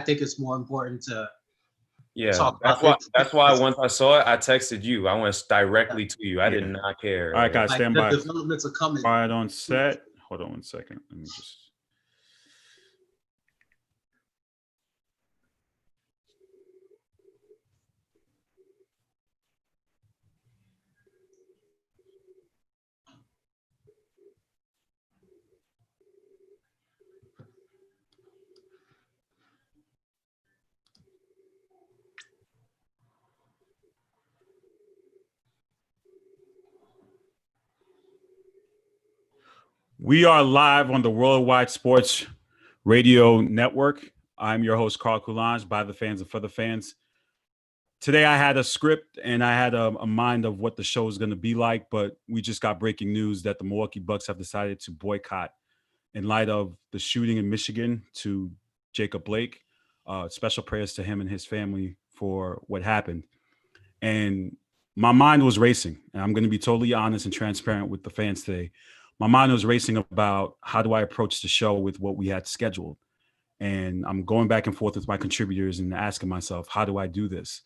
think it's more important to Yeah, talk about it. that's why once I saw it, I texted you. I went directly to you. I did not care. All right, guys, stand the by. developments are coming. Quiet on set. Hold on one second. Let me just. We are live on the Worldwide Sports Radio Network. I'm your host, Carl Coulange, by the fans and for the fans. Today, I had a script and I had a mind of what the show is going to be like, but we just got breaking news that the Milwaukee Bucks have decided to boycott in light of the shooting in Michigan to Jacob Blake. Special prayers to him and his family for what happened. And my mind was racing, and I'm going to be totally honest and transparent with the fans today. My mind was racing about how do I approach the show with what we had scheduled. And I'm going back and forth with my contributors and asking myself, how do I do this?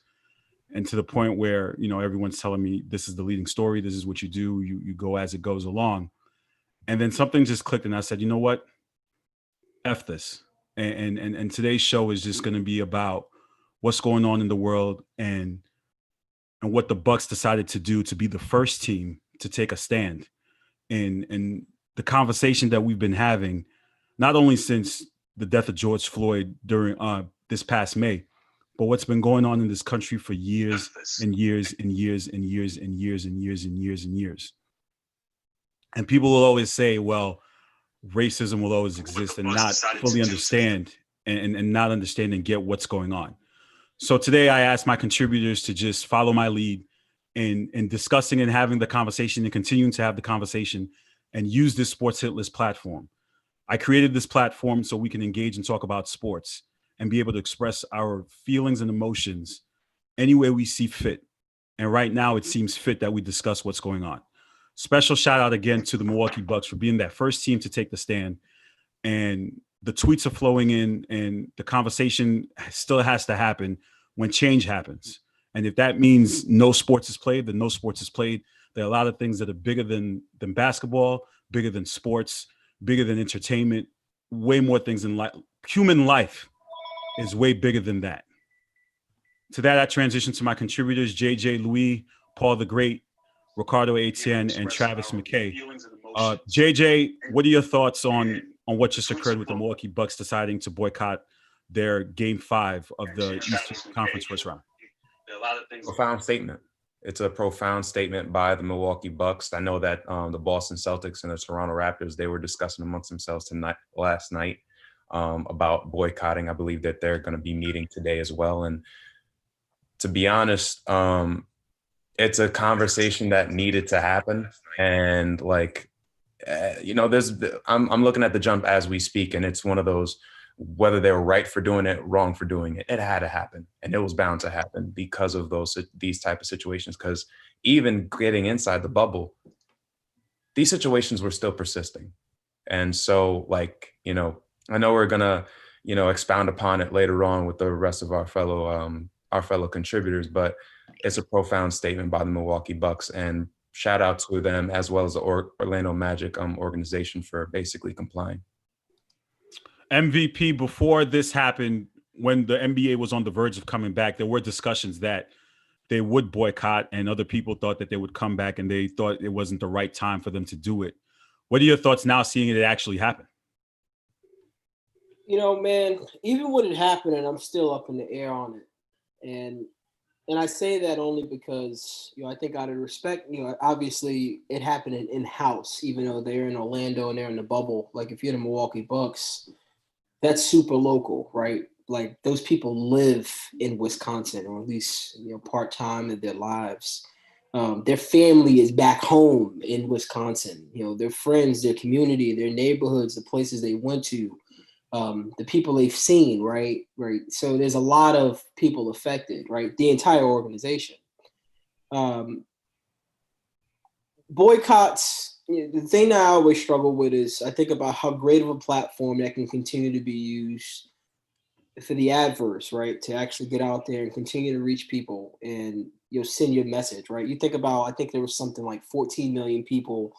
And to the point where, everyone's telling me this is the leading story. This is what you do. You go as it goes along. And then something just clicked and I said, you know what? F this. And today's show is just going to be about what's going on in the world and what the Bucks decided to do to be the first team to take a stand. And the conversation that we've been having, not only since the death of George Floyd during this past May, but what's been going on in this country for years and years and years and years and years and years and years and years. And people will always say, well, racism will always exist and not fully understand and not understand and get what's going on. So today I asked my contributors to just follow my lead in discussing and having the conversation and continuing to have the conversation and use this Sports Hit List platform. I created this platform so we can engage and talk about sports and be able to express our feelings and emotions any way we see fit. And right now it seems fit that we discuss what's going on. Special shout out again to the Milwaukee Bucks for being that first team to take the stand. And the tweets are flowing in and the conversation still has to happen when change happens. And if that means no sports is played, then no sports is played. There are a lot of things that are bigger than basketball, bigger than sports, bigger than entertainment, way more things in life. Human life is way bigger than that. To that, I transition to my contributors, JJ Louis, Paul the Great, Ricardo Etienne, and Travis McKay. JJ, what are your thoughts on what just occurred with the Milwaukee Bucks deciding to boycott their Game 5 of the Eastern Conference first round? Profound statement. It's a profound statement by the Milwaukee Bucks. I know that the Boston Celtics and the Toronto Raptors, they were discussing amongst themselves last night about boycotting. I believe that they're going to be meeting today as well. And to be honest, it's a conversation that needed to happen. And I'm looking at the jump as we speak, and it's one of those, whether they were right for doing it, wrong for doing it, it had to happen. And it was bound to happen because of these type of situations. Because even getting inside the bubble, these situations were still persisting. And so, I know we're going to, expound upon it later on with the rest of our fellow contributors, but it's a profound statement by the Milwaukee Bucks, and shout out to them as well as the Orlando Magic organization for basically complying. MVP, before this happened, when the NBA was on the verge of coming back, there were discussions that they would boycott, and other people thought that they would come back, and they thought it wasn't the right time for them to do it. What are your thoughts now seeing it actually happen? Man, even when it happened, and I'm still up in the air on it. And I say that only because, I think out of respect, obviously it happened in-house, even though they're in Orlando and they're in the bubble. Like, if you're the Milwaukee Bucks, that's super local, right? Like, those people live in Wisconsin, or at least, part-time in their lives. Their family is back home in Wisconsin. Their friends, their community, their neighborhoods, the places they went to, the people they've seen, right? So there's a lot of people affected, right? The entire organization. Boycotts, the thing that I always struggle with is I think about how great of a platform that can continue to be used for the adverse, right, to actually get out there and continue to reach people and send your message, right? You think about, I think there was something like 14 million people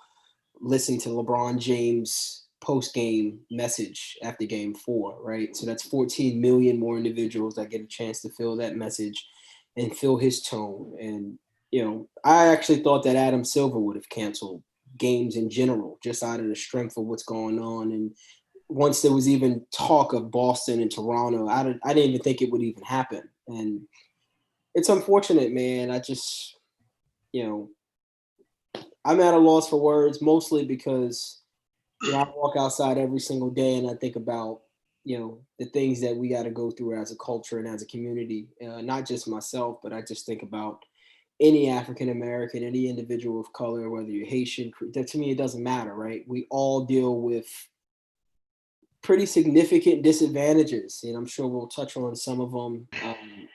listening to LeBron James post-game message after game 4, right? So that's 14 million more individuals that get a chance to feel that message and feel his tone. And I actually thought that Adam Silver would have canceled games in general, just out of the strength of what's going on. And once there was even talk of Boston and Toronto, I didn't even think it would even happen. And it's unfortunate, man. I just, I'm at a loss for words, mostly because, I walk outside every single day and I think about, the things that we got to go through as a culture and as a community, not just myself, but I just think about any African American, any individual of color, whether you're Haitian, to me, it doesn't matter, right? We all deal with pretty significant disadvantages, and I'm sure we'll touch on some of them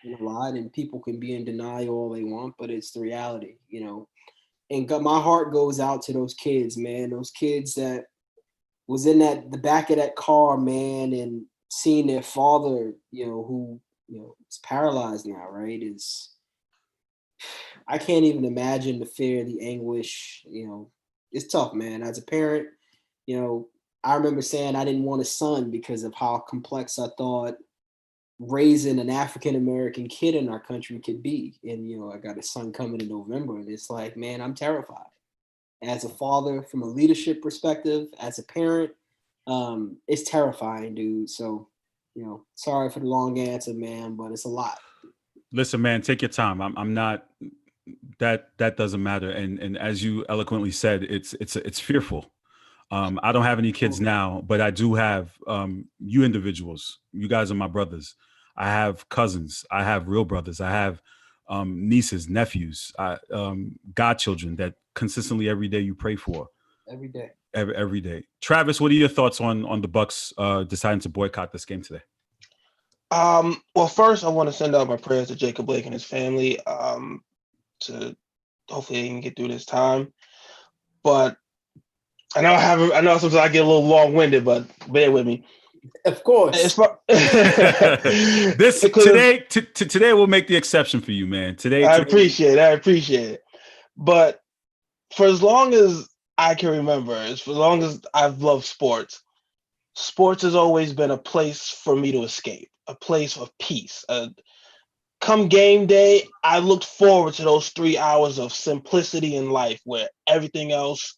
in a lot. And people can be in denial all they want, but it's the reality, And my heart goes out to those kids, man. Those kids that was in the back of that car, man, and seeing their father, who is paralyzed now, right? I can't even imagine the fear, the anguish. It's tough, man. As a parent, I remember saying I didn't want a son because of how complex I thought raising an African American kid in our country could be. And I got a son coming in November, and it's like, man, I'm terrified. As a father, from a leadership perspective, as a parent, it's terrifying, dude. So, sorry for the long answer, man, but it's a lot. Listen, man, take your time. I'm not. That doesn't matter. And as you eloquently said, it's fearful. I don't have any kids now, but I do have you individuals. You guys are my brothers. I have cousins. I have real brothers. I have nieces, nephews, godchildren that consistently every day you pray for. Every day. Every day. Travis, what are your thoughts on the Bucks deciding to boycott this game today? Well, first I want to send out my prayers to Jacob Blake and his family to hopefully they can get through this time. But I know sometimes I get a little long-winded, but bear with me. Of course. Today will make the exception for you, man. I appreciate it. But for as long as I can remember, for as long as I've loved sports has always been a place for me to escape, a place of peace. Come game day, I looked forward to those 3 hours of simplicity in life where everything else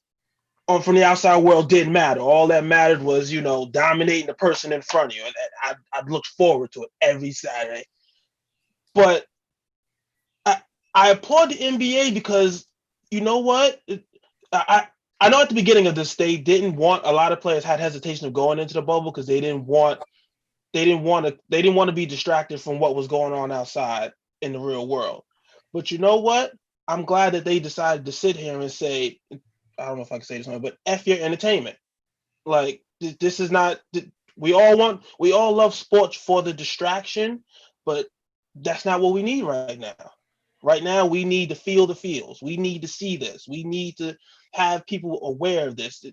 from the outside world didn't matter. All that mattered was, dominating the person in front of you. And I looked forward to it every Saturday. But I applaud the NBA because, you know what? I know at the beginning of this, they didn't want, a lot of players had hesitation of going into the bubble because they didn't want to be distracted from what was going on outside in the real world. But you know what? I'm glad that they decided to sit here and say, I don't know if I can say this, but F your entertainment. Like, this is not, we all love sports for the distraction, but that's not what we need right now. Right now, we need to feel the feels. We need to see this. We need to have people aware of this.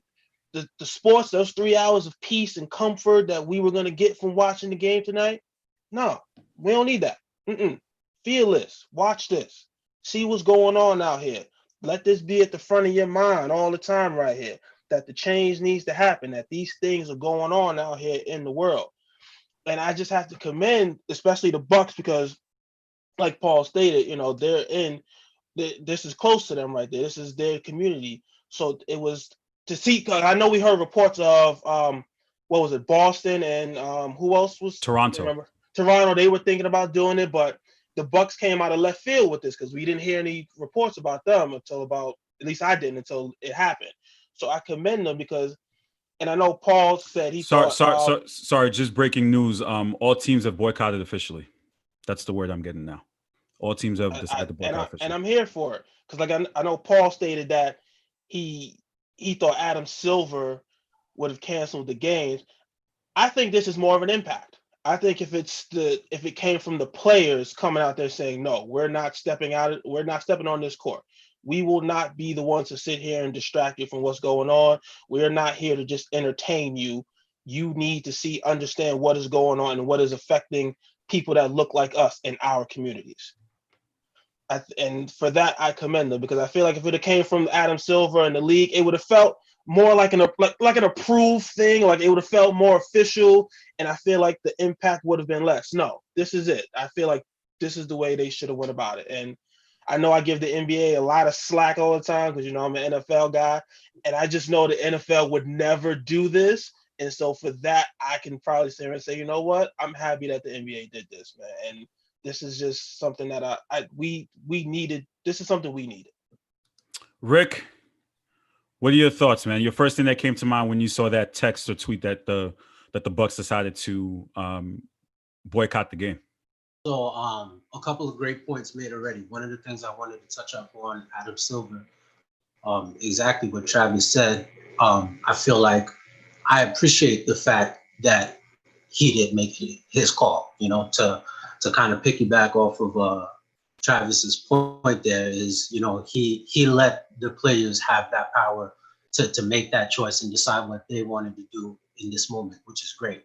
The sports, those 3 hours of peace and comfort that we were going to get from watching the game tonight, no, we don't need that. Feel this. Watch this. See what's going on out here. Let this be at the front of your mind all the time right here, that the change needs to happen, that these things are going on out here in the world. And I just have to commend, especially the Bucks, because like Paul stated, this is close to them right there. This is their community. So it was to see, because I know we heard reports of, what was it, Boston and who else was? Toronto. Remember? Toronto, they were thinking about doing it, but the Bucks came out of left field with this because we didn't hear any reports about them at least I didn't until it happened. So I commend them because, and I know Paul said he Sorry, just breaking news. All teams have boycotted officially. That's the word I'm getting now. All teams have decided to boycott officially. And I'm here for it because, like, I know Paul stated that he thought Adam Silver would have canceled the games. I think this is more of an impact. I think if it came from the players coming out there saying, no, we're not stepping on this court. We will not be the ones to sit here and distract you from what's going on. We're not here to just entertain you. you need to understand what is going on and what is affecting people that look like us in our communities. And for that, I commend them, because I feel like if it had came from Adam Silver and the league, it would have felt more like an approved thing. Like it would have felt more official, and I feel like the impact would have been less. No, this is it. I feel like this is the way they should have went about it. And I know I give the NBA a lot of slack all the time because, I'm an NFL guy, and I just know the NFL would never do this. And so for that, I can probably sit here and say, you know what? I'm happy that the NBA did this, man. And this is just something that we needed. This is something we needed. Rick, what are your thoughts, man? Your first thing that came to mind when you saw that text or tweet that the Bucks decided to boycott the game? So a couple of great points made already. One of the things I wanted to touch up on, Adam Silver, exactly what Travis said. I feel like I appreciate the fact that he did make it his call, to kind of piggyback off of Travis's point there is, he let the players have that power to make that choice and decide what they wanted to do in this moment, which is great,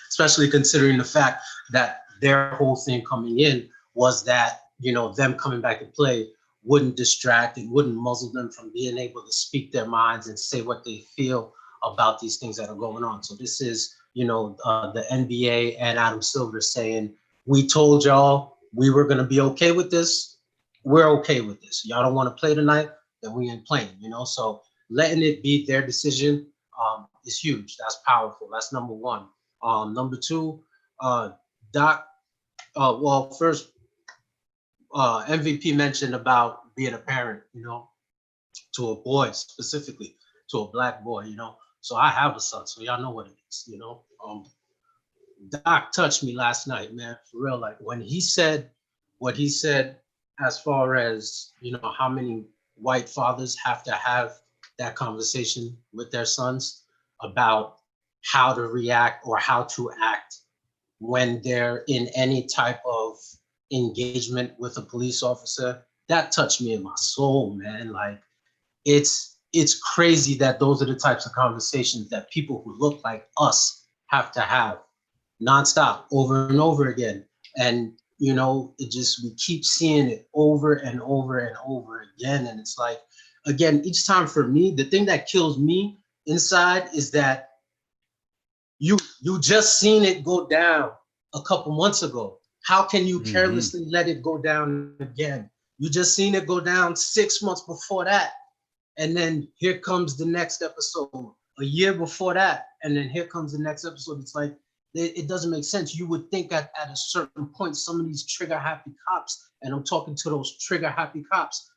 especially considering the fact that their whole thing coming in was that, them coming back to play wouldn't distract, it wouldn't muzzle them from being able to speak their minds and say what they feel about these things that are going on. So this is, the NBA and Adam Silver saying, we told y'all we were going to be okay with this. We're okay with this. Y'all don't want to play tonight, then we ain't playing, So letting it be their decision is huge. That's powerful. That's number one. Number two, Doc, first, MVP mentioned about being a parent, to a boy specifically, to a black boy, So I have a son, so y'all know what it is, Doc touched me last night, man, for real. Like when he said what he said, as far as, how many white fathers have to have that conversation with their sons about how to react or how to act when they're in any type of engagement with a police officer, that touched me in my soul, man. Like it's crazy that those are the types of conversations that people who look like us have to have nonstop over and over again. And, we keep seeing it over and over and over again. And it's like, again, each time for me, the thing that kills me inside is that you just seen it go down a couple months ago. How can you carelessly let it go down again? You just seen it go down 6 months before that. And then here comes the next episode, a year before that. And then here comes the next episode. It's like, it doesn't make sense. You would think at a certain point, some of these trigger happy cops, and I'm talking to those trigger happy cops.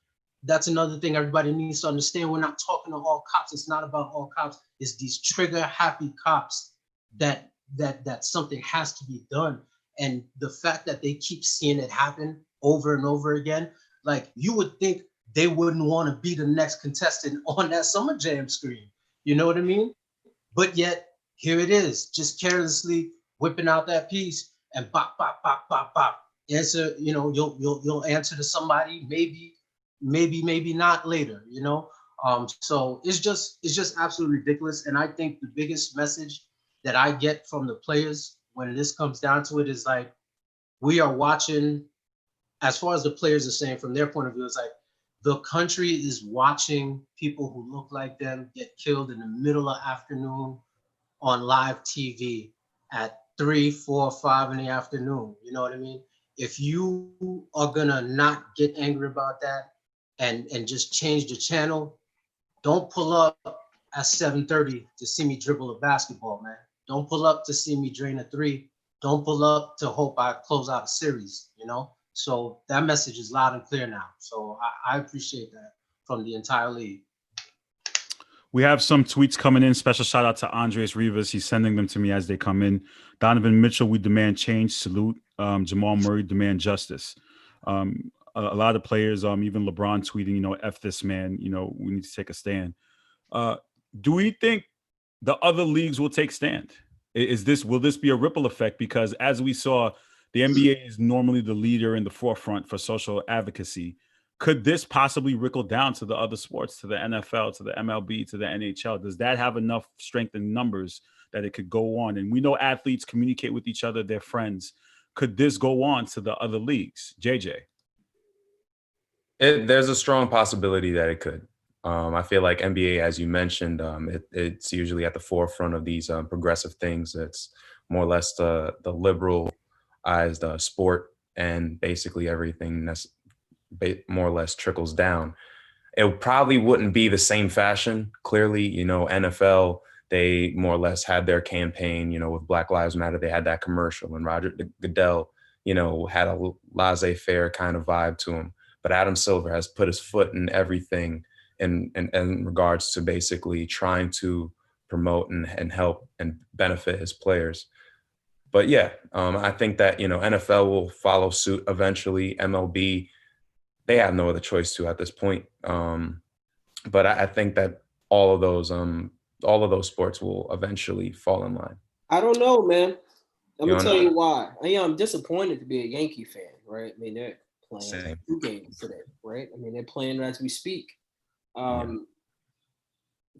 That's another thing everybody needs to understand. We're not talking to all cops. It's not about all cops. It's these trigger happy cops that something has to be done. And the fact that they keep seeing it happen over and over again, like you would think they wouldn't want to be the next contestant on that Summer Jam screen. You know what I mean? But yet here it is, just carelessly whipping out that piece and bop, bop, bop, bop, bop. Answer, you'll answer to somebody, maybe not later, So it's just absolutely ridiculous. And I think the biggest message that I get from the players when this comes down to it is like, we are watching, as far as the players are saying from their point of view, it's like the country is watching people who look like them get killed in the middle of afternoon on live TV at 3, 4, 5 in the afternoon. You know what I mean? If you are gonna not get angry about that and just change the channel, don't pull up at 7:30 to see me dribble a basketball, man. Don't pull up to see me drain a three. Don't pull up to hope I close out a series, So that message is loud and clear now. So I appreciate that from the entire league. We have some tweets coming in. Special shout out to Andres Rivas. He's sending them to me as they come in. Donovan Mitchell, we demand change. Salute. Jamal Murray, demand justice. A lot of players, even LeBron tweeting, F this man, we need to take a stand. Do we think the other leagues will take stand? Will this be a ripple effect? Because as we saw, the NBA is normally the leader in the forefront for social advocacy. Could this possibly trickle down to the other sports, to the NFL, to the MLB, to the NHL? Does that have enough strength in numbers that it could go on? And we know athletes communicate with each other, their friends. Could this go on to the other leagues? JJ? There's a strong possibility that it could. I feel like NBA, as you mentioned, it's usually at the forefront of these progressive things. It's more or less the liberalized sport, and basically everything that's more or less trickles down. It probably wouldn't be the same fashion. Clearly, NFL, they more or less had their campaign, with Black Lives Matter. They had that commercial, and Roger Goodell, had a laissez-faire kind of vibe to him. But Adam Silver has put his foot in everything in regards to basically trying to promote and help and benefit his players. But yeah, I think that, NFL will follow suit eventually. MLB, they have no other choice to at this point. But I think that all of those sports will eventually fall in line. I don't know, man. I'm gonna tell you why. I'm disappointed to be a Yankee fan, right? I mean, they're playing 2 games today, right? I mean, they're playing as we speak.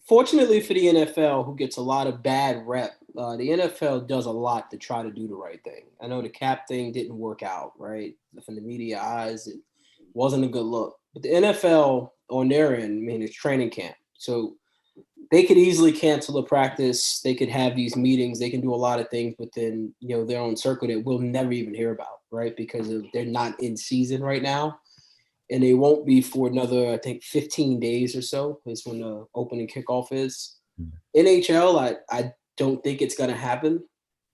Fortunately for the NFL, who gets a lot of bad rep, the NFL does a lot to try to do the right thing. I know the cap thing didn't work out, right? From the media eyes, it wasn't a good look. But the NFL, on their end, it's training camp. So they could easily cancel a practice. They could have these meetings. They can do a lot of things within, their own circle that we'll never even hear about, right? Because they're not in season right now. And they won't be for another, I think, 15 days or so is when the opening kickoff is. NHL, I don't think it's going to happen.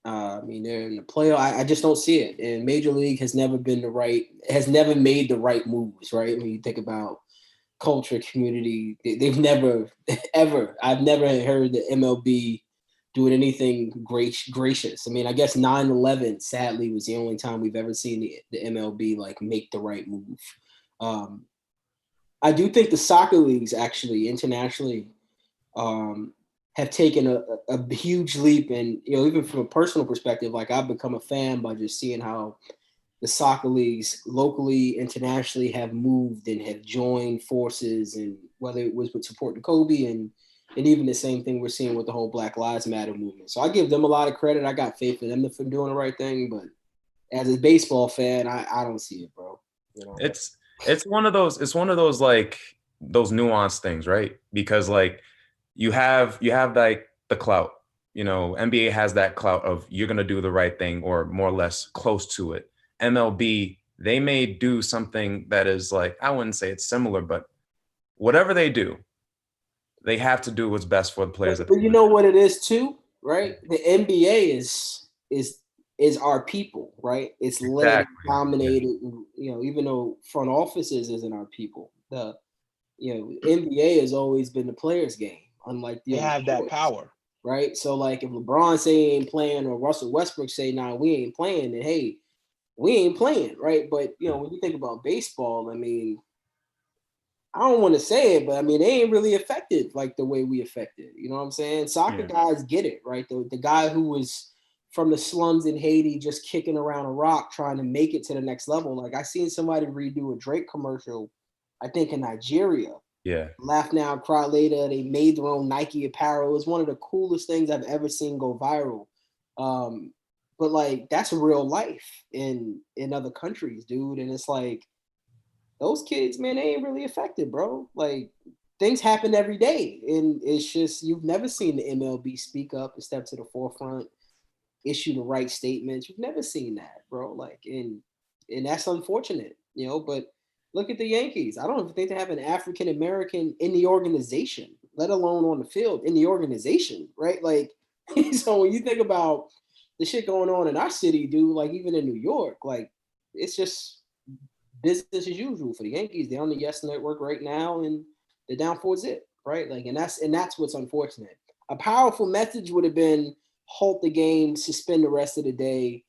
They're in the playoff. I just don't see it. And Major League has never made the right moves, right? When you think about culture, community, they've never, ever, I've never heard the MLB doing anything gracious. I guess 9/11, sadly, was the only time we've ever seen the MLB make the right move. I do think the soccer leagues actually internationally have taken a huge leap, and even from a personal perspective, I've become a fan by just seeing how the soccer leagues locally, internationally have moved and have joined forces, and whether it was with supporting Kobe and even the same thing we're seeing with the whole Black Lives Matter movement. So I give them a lot of credit. I got faith in them for doing the right thing, but as a baseball fan, I don't see it, bro. It's one of those those nuanced things, right? Because you have the clout, NBA has that clout of you're going to do the right thing or more or less close to it. MLB, they may do something that is I wouldn't say it's similar, but whatever they do, they have to do what's best for the players. But you know what it is too, right? The NBA is our people, right? It's led, dominated, even though front offices isn't our people. The NBA has always been the players' game, unlike the they have that power, right? So if LeBron say he ain't playing or Russell Westbrook say, nah, we ain't playing, then hey, we ain't playing, right? But when you think about baseball, I don't want to say it, but they ain't really affected the way we affected. You know what I'm saying? Soccer guys get it, right? The guy who was from the slums in Haiti just kicking around a rock trying to make it to the next level. I seen somebody redo a Drake commercial, I think in Nigeria. Yeah. Laugh now, cry later. They made their own Nike apparel. It was one of the coolest things I've ever seen go viral. But that's real life in other countries, dude. And it's those kids, man, they ain't really affected, bro. Things happen every day. And it's just, you've never seen the MLB speak up and step to the forefront, issue the right statements. You've never seen that, bro. And that's unfortunate, but look at the Yankees. I don't even think they have an African American in the organization, let alone on the field, in the organization, right? So when you think about the shit going on in our city, dude, even in New York, it's just business as usual for the Yankees. They're on the Yes Network right now, and they're down 4-0, right? And that's what's unfortunate. A powerful message would have been halt the game, suspend the rest of the day.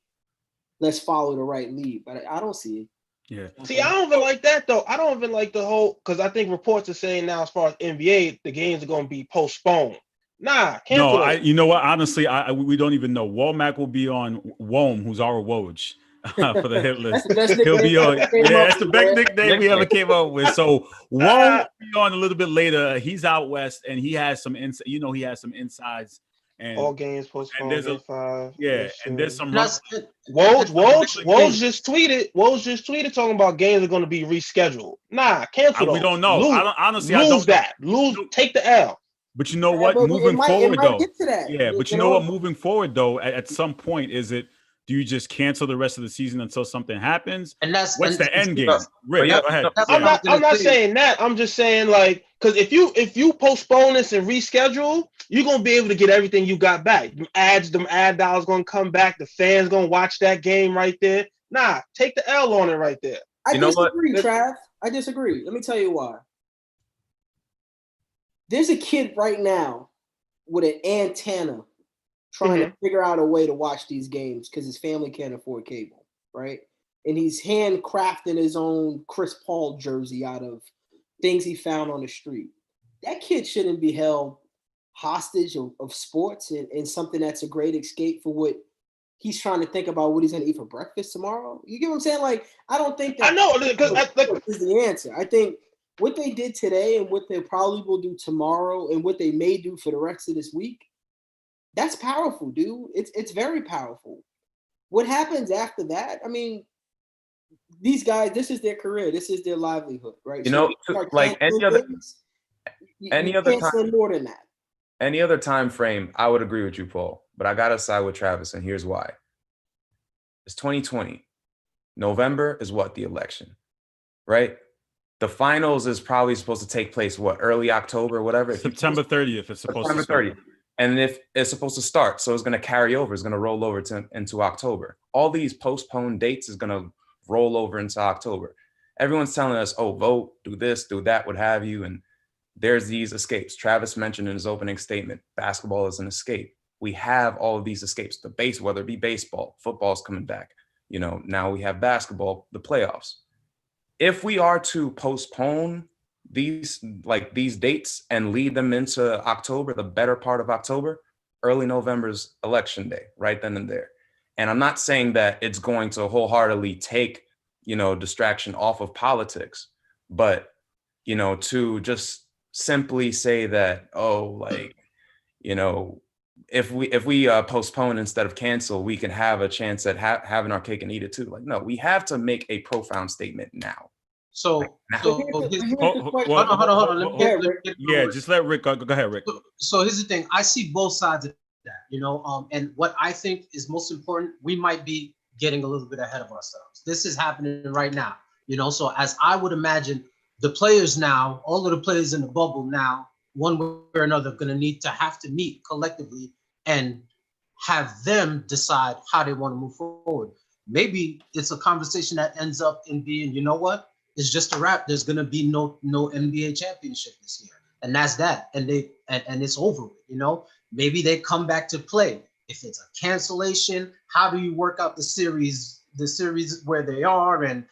Let's follow the right lead. But I don't see it. Yeah. See, I don't even like that though. I don't even like the whole, because I think reports are saying now, as far as NBA, the games are going to be postponed. Nah, cancel. No, you know what? Honestly, we don't even know. Womack will be on Wom, who's our Woj. for the hit list. That's the best He'll be nickname on. we ever came Yeah, up that's the with, best man. nickname we ever came up with. So won't be on a little bit later. He's out west, and he has some insight. You know, he has some insides, and All games postponed. there's a Game 5. yeah, and there's some And that's Woj just tweeted talking about games are going to be rescheduled. Nah, cancel those. we don't know. I don't honestly. I Lose don't that. Lose. Take the L. But you know Yeah, what? but Moving forward, it though. might get to that. Yeah, but you know what? Moving forward, though, at some point, is it? Do you just cancel the rest of the season until something happens? that's What's the end game? No, Rick, yeah, go ahead. no, that's I'm what not gonna say. saying that. I'm just saying like because if you postpone this and reschedule, you're gonna be able to get everything you got back. Them ad dollars gonna come back. The fans gonna watch that game right there. Nah, take the L on it right there. You know what? disagree, Trav. I disagree. Let me tell you why. There's a kid right now with an antenna trying to figure out a way to watch these games because his family can't afford cable, right? And he's handcrafting his own Chris Paul jersey out of things he found on the street. That kid shouldn't be held hostage of sports and something that's a great escape for what he's trying to think about what he's going to eat for breakfast tomorrow. You get what I'm saying? Like, I don't think that I know because is the answer. I think what they did today and what they probably will do tomorrow and what they may do for the rest of this week, that's powerful, dude. It's very powerful. What happens after that? I mean, these guys, this is their career. This is their livelihood, right? You know, like any other time, more than that. Any other time frame, I would agree with you, Paul. But I gotta side with Travis, and here's why. It's 2020. November is what? The election, right? The finals is probably supposed to take place, what, early October, whatever? September 30th. It's supposed to start. 30th. And if it's supposed to start, so it's going to carry over, it's going to roll over into October. All these postponed dates is going to roll over into October. Everyone's telling us, oh, vote, do this, do that, what have you. And there's these escapes. Travis mentioned in his opening statement, basketball is an escape. We have all of these escapes, whether it be baseball, football's coming back. You know, now we have basketball, the playoffs. If we are to postpone these dates and lead them into October, the better part of October, early November's election day, right then and there. And I'm not saying that it's going to wholeheartedly take, distraction off of politics, but, to just simply say that, if we postpone instead of cancel, we can have a chance at having our cake and eat it too. Like, no, we have to make a profound statement now. Hold on. Just let Rick go. Go ahead, Rick. So here's the thing. I see both sides of that, and what I think is most important, we might be getting a little bit ahead of ourselves. This is happening right now, so as I would imagine, the players now, all of the players in the bubble now, one way or another, going to have to meet collectively and have them decide how they want to move forward. Maybe it's a conversation that ends up in being, you know what? It's just a wrap. There's going to be no NBA championship this year. And that's that. And it's over with, Maybe they come back to play. If it's a cancellation, how do you work out the series where they are and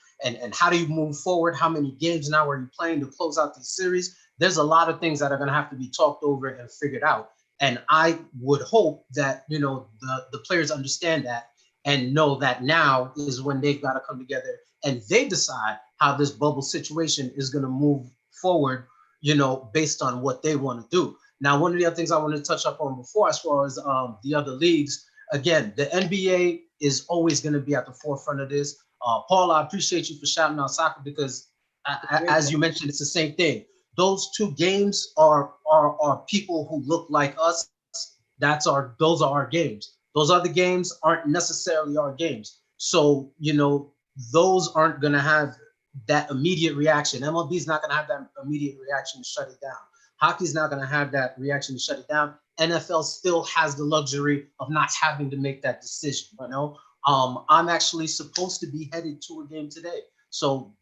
how do you move forward? How many games now are you playing to close out the series? There's a lot of things that are going to have to be talked over and figured out. And I would hope that, the players understand that and know that now is when they've got to come together and they decide how this bubble situation is going to move forward, based on what they want to do. Now, one of the other things I want to touch up on before, as far as the other leagues, again, the NBA is always going to be at the forefront of this. Paul, I appreciate you for shouting out soccer because, as you mentioned, it's the same thing. Those two games are people who look like us. Those are our games. Those other games aren't necessarily our games. So, those aren't going to have that immediate reaction. MLB is not going to have that immediate reaction to shut it down. Hockey's not going to have that reaction to shut it down. NFL still has the luxury of not having to make that decision. I'm actually supposed to be headed to a game today. So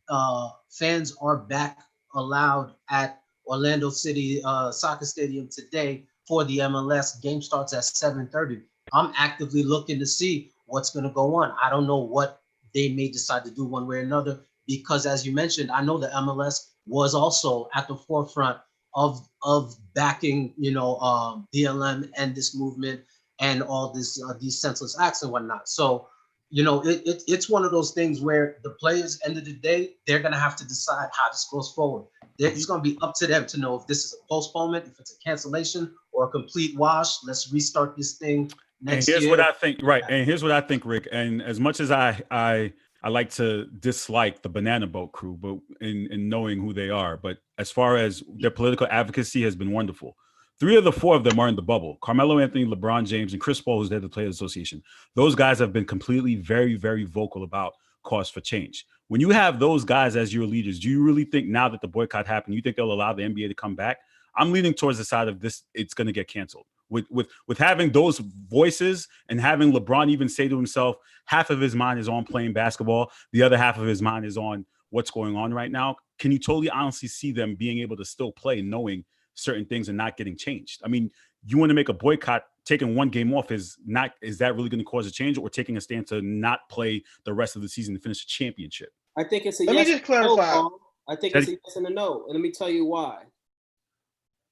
fans are back allowed at Orlando City Soccer Stadium today for the MLS. Game starts at 7:30. I'm actively looking to see what's going to go on. I don't know what they may decide to do one way or another because, as you mentioned, I know the MLS was also at the forefront of backing, BLM and this movement and all this these senseless acts and whatnot. So, it's one of those things where the players, end of the day, they're going to have to decide how this goes forward. It's going to be up to them to know if this is a postponement, if it's a cancellation, or a complete wash. Let's restart this thing next year. And here's what I think, right? And here's what I think, Rick. And as much as I like to dislike the Banana Boat crew, but in knowing who they are, but as far as their political advocacy has been wonderful. 3 of the 4 of them are in the bubble. Carmelo Anthony, LeBron James, and Chris Paul, who's there at the Players Association. Those guys have been completely very, very vocal about cause for change. When you have those guys as your leaders, do you really think now that the boycott happened, you think they'll allow the NBA to come back? I'm leaning towards the side of this, it's going to get canceled. With having those voices and having LeBron even say to himself, half of his mind is on playing basketball, the other half of his mind is on what's going on right now. Can you totally honestly see them being able to still play knowing certain things and not getting changed? I mean, you want to make a boycott, taking 1 game off is that really going to cause a change, or taking a stand to not play the rest of the season to finish a championship? I think it's a Let yes. me just clarify. No, I think it's a yes and a no. And let me tell you why.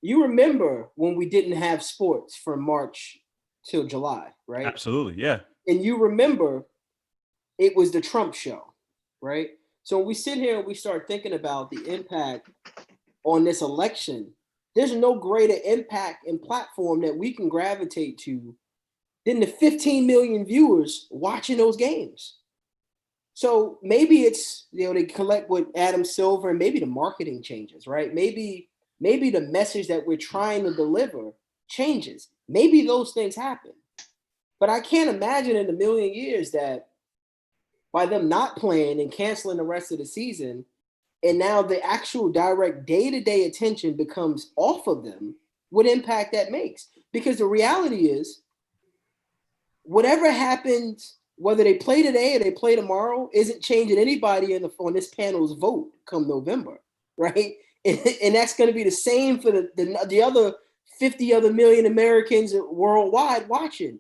You remember when we didn't have sports from March till July, right? Absolutely, yeah. And you remember it was the Trump show, right? So when we sit here and we start thinking about the impact on this election, there's no greater impact and platform that we can gravitate to than the 15 million viewers watching those games. So maybe it's, they collect with Adam Silver, and maybe the marketing changes, right? Maybe the message that we're trying to deliver changes. Maybe those things happen. But I can't imagine in a million years that by them not playing and canceling the rest of the season, and now the actual direct day-to-day attention becomes off of them, what impact that makes. Because the reality is, whatever happens, whether they play today or they play tomorrow, isn't changing anybody on this panel's vote come November, right? And that's going to be the same for the other 50 other million Americans worldwide watching.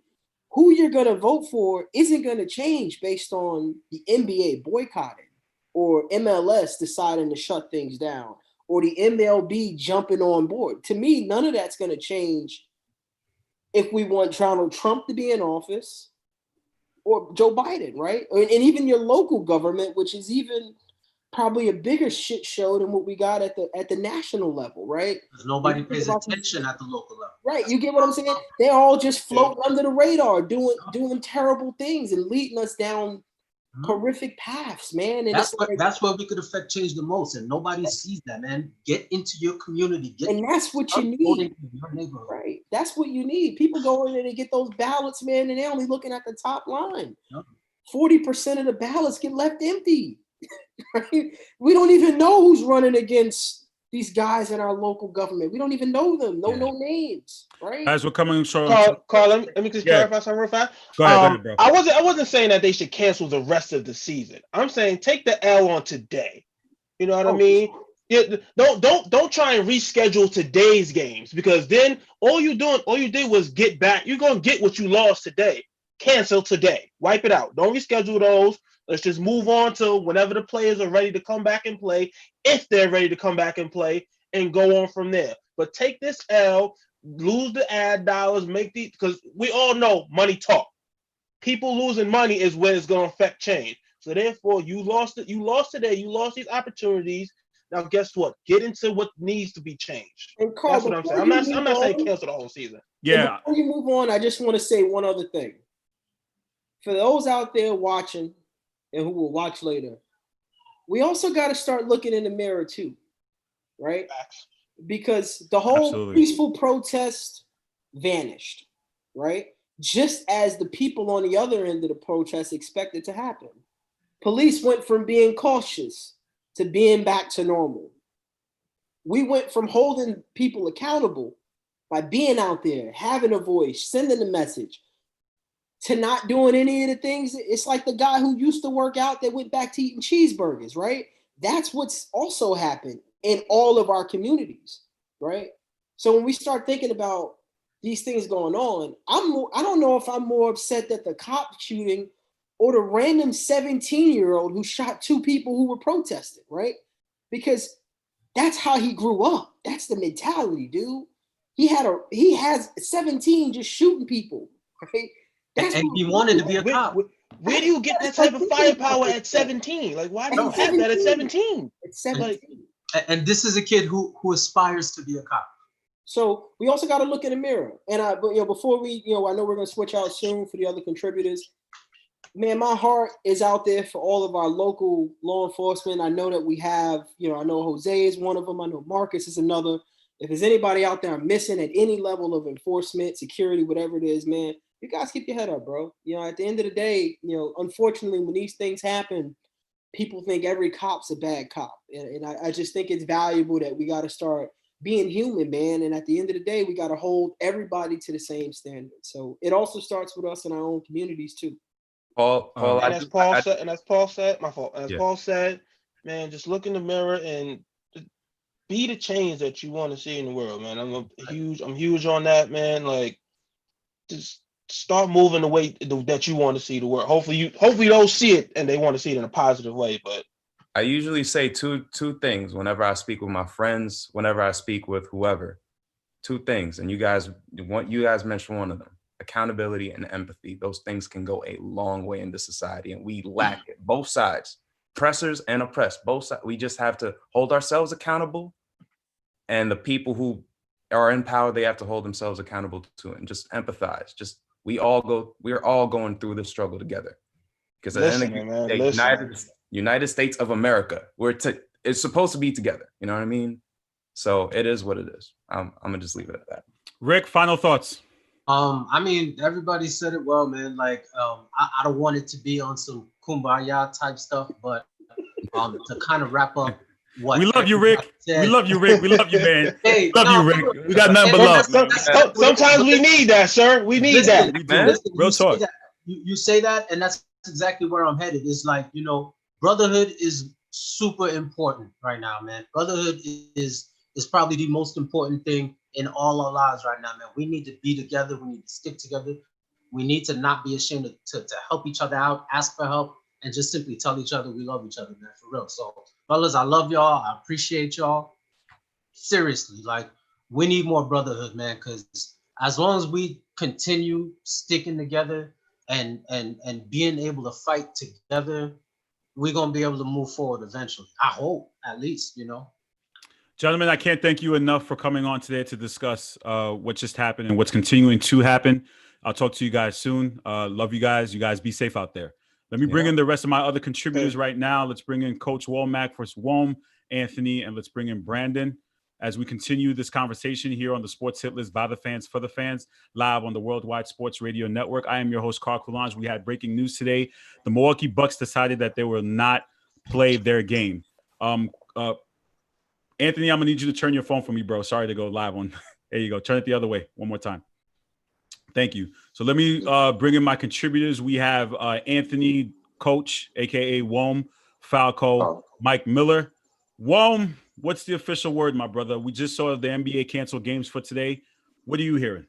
Who you're going to vote for isn't going to change based on the NBA boycotting or MLS deciding to shut things down or the MLB jumping on board. To me, none of that's going to change if we want Donald Trump to be in office or Joe Biden, right? And even your local government, which is even probably a bigger shit show than what we got at the national level, right? Because nobody pays attention at the local level. Right, you get what I'm saying? They're all just floating under the radar, doing terrible things and leading us down horrific paths, man. And that's where we could affect change the most, and nobody sees that, man. Get into your community, and that's what you need, right? That's what you need. People go in there and get those ballots, man, and they're only looking at the top line. 40% of the ballots get left empty. Right? We don't even know who's running against these guys in our local government. We don't even know them. No names, right? Guys, we're coming. Carl, let me just clarify something real fast. Go ahead, bro. I wasn't saying that they should cancel the rest of the season. I'm saying take the L on today. You know what I mean? Yeah, don't try and reschedule today's games, because then all you did was get back. You're gonna get what you lost today. Cancel today. Wipe it out. Don't reschedule those. Let's just move on to whenever the players are ready to come back and play, if they're ready to come back and play, and go on from there. But take this L, lose the ad dollars, because we all know money talk. People losing money is when it's going to affect change. So therefore, you lost it. You lost today. You lost these opportunities. Now, guess what? Get into what needs to be changed. And Carl, that's what I'm saying. I'm not saying cancel the whole season. Yeah. Before you move on, I just want to say one other thing. For those out there watching and who will watch later, we also got to start looking in the mirror too, right? Because the whole peaceful protest vanished, right? Just as the people on the other end of the protest expected to happen. Police went from being cautious to being back to normal. We went from holding people accountable by being out there, having a voice, sending a message, to not doing any of the things. It's like the guy who used to work out that went back to eating cheeseburgers, right? That's what's also happened in all of our communities, right? So when we start thinking about these things going on, I don't know if I'm more upset that the cop shooting or the random 17-year-old who shot 2 people who were protesting, right? Because that's how he grew up. That's the mentality, dude. He has 17 just shooting people, right? And he wanted to be a cop. Where do you get that type of firepower at 17? Like, why do you have that at 17? It's 17. And this is a kid who aspires to be a cop. So we also got to look in the mirror. And before we, I know we're going to switch out soon for the other contributors. Man, my heart is out there for all of our local law enforcement. I know that we have, I know Jose is one of them. I know Marcus is another. If there's anybody out there missing at any level of enforcement, security, whatever it is, man, you guys keep your head up, bro. At the end of the day, unfortunately, when these things happen, people think every cop's a bad cop. And I just think it's valuable that we got to start being human, man. And at the end of the day, we got to hold everybody to the same standard. So it also starts with us in our own communities too. Paul, and as Paul said, my fault. As Paul said, man, just look in the mirror and be the change that you want to see in the world, man. I'm huge on that, man. Like, just start moving the way that you want to see the world. Hopefully they'll see it and they want to see it in a positive way. But I usually say two things whenever I speak with my friends, whenever I speak with whoever. Two things, and you guys mentioned one of them: accountability and empathy. Those things can go a long way in this society, and we lack it. Both sides, oppressors and oppressed, both sides. We just have to hold ourselves accountable, and the people who are in power, they have to hold themselves accountable to it, and just empathize. We're all going through this struggle together. Because at the end of the day, United States of America, it's supposed to be together. You know what I mean? So it is what it is. I'm gonna just leave it at that. Rick, final thoughts. I mean, everybody said it well, man. Like, I don't want it to be on some kumbaya type stuff, but to kind of wrap up what we love you, Rick. We love you, Rick. We love you, man. Hey, love you, Rick. We got nothing but love. Sometimes we need that, sir. We need that. Real talk. You say that, and that's exactly where I'm headed. It's like, brotherhood is super important right now, man. Brotherhood is probably the most important thing in all our lives right now, man. We need to be together. We need to stick together. We need to not be ashamed to help each other out, ask for help, and just simply tell each other we love each other, man, for real. So, fellas, I love y'all. I appreciate y'all. Seriously, like, we need more brotherhood, man, because as long as we continue sticking together and being able to fight together, we're going to be able to move forward eventually. I hope, at least, Gentlemen, I can't thank you enough for coming on today to discuss what just happened and what's continuing to happen. I'll talk to you guys soon. Love you guys. You guys be safe out there. Let me bring in the rest of my other contributors right now. Let's bring in Coach Womack versus Wom, Anthony, and let's bring in Brandon as we continue this conversation here on the Sports Hit List by the fans, for the fans, live on the Worldwide Sports Radio Network. I am your host, Carl Coulange. We had breaking news today. The Milwaukee Bucks decided that they will not play their game. Anthony, I'm going to need you to turn your phone for me, bro. Sorry to go live on. There you go. Turn it the other way one more time. Thank you. So let me bring in my contributors. We have Anthony, Coach, a.k.a. Wom, Falco, Mike Miller. Wom, what's the official word, my brother? We just saw the NBA cancel games for today. What are you hearing?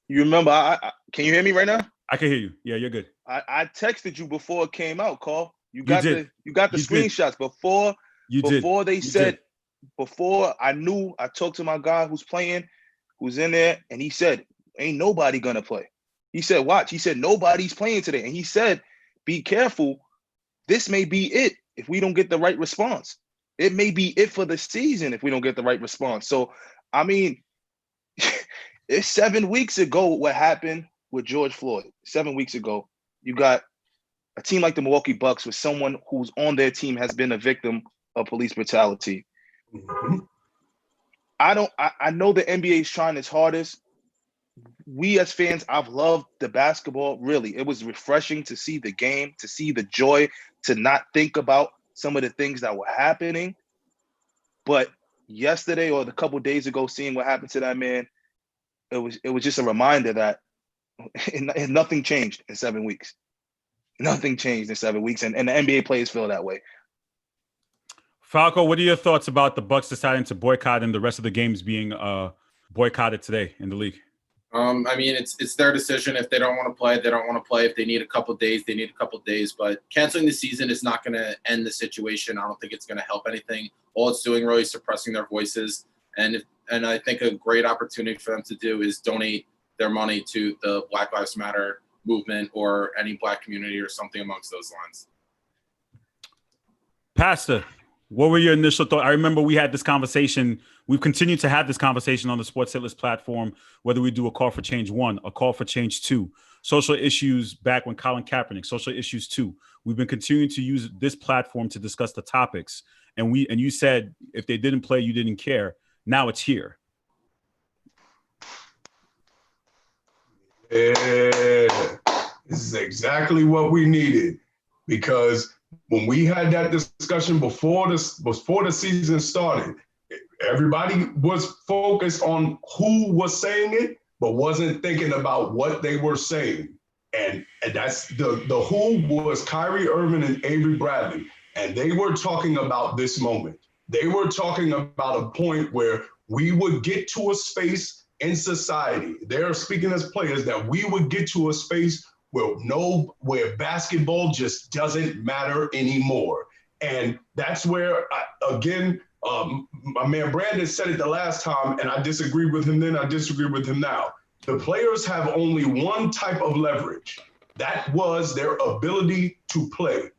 You remember, can you hear me right now? I can hear you. Yeah, you're good. I texted you before it came out, Carl. You got the screenshots before they said, before I knew. I talked to my guy who's in there, and he said, ain't nobody gonna play. He said, watch. He said, nobody's playing today. And he said, be careful. This may be it if we don't get the right response. It may be it for the season if we don't get the right response. So, I mean, it's 7 weeks ago what happened with George Floyd. 7 weeks ago, you got a team like the Milwaukee Bucks with someone who's on their team has been a victim of police brutality. Mm-hmm. I know the NBA is trying its hardest. We as fans, I've loved the basketball. Really, it was refreshing to see the game, to see the joy, to not think about some of the things that were happening. But yesterday or a couple days ago, seeing what happened to that man, it was just a reminder that nothing changed in 7 weeks. Nothing changed in 7 weeks, and the NBA players feel that way. Falco, what are your thoughts about the Bucks deciding to boycott and the rest of the games being boycotted today in the league? I mean, it's their decision. If they don't want to play, they don't want to play. If they need a couple of days, they need a couple of days. But canceling the season is not going to end the situation. I don't think it's going to help anything. All it's doing really is suppressing their voices. And I think a great opportunity for them to do is donate their money to the Black Lives Matter movement or any Black community or something amongst those lines. Pastor, what were your initial thoughts? I remember we had this conversation. We've continued to have this conversation on the Sports Hitlist platform, whether we do a call for change 1, a call for change 2, social issues back when Colin Kaepernick, social issues 2. We've been continuing to use this platform to discuss the topics. And you said if they didn't play, you didn't care. Now it's here. Yeah, this is exactly what we needed, because when we had that discussion before the season started, everybody was focused on who was saying it, but wasn't thinking about what they were saying. And that's the who was Kyrie Irving and Avery Bradley. And they were talking about this moment. They were talking about a point where we would get to a space in society. They're speaking as players that we would get to a space where basketball just doesn't matter anymore. And that's where, my man Brandon said it the last time, and I disagreed with him then, I disagree with him now. The players have only one type of leverage. That was their ability to play.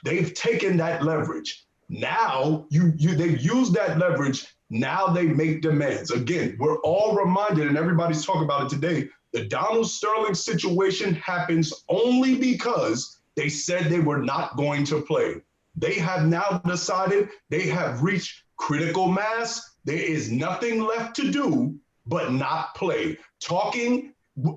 They've taken that leverage. Now they've used that leverage. Now they make demands. Again, we're all reminded, and everybody's talking about it today, the Donald Sterling situation happens only because they said they were not going to play. They have now decided they have reached critical mass. There is nothing left to do but not play. Talking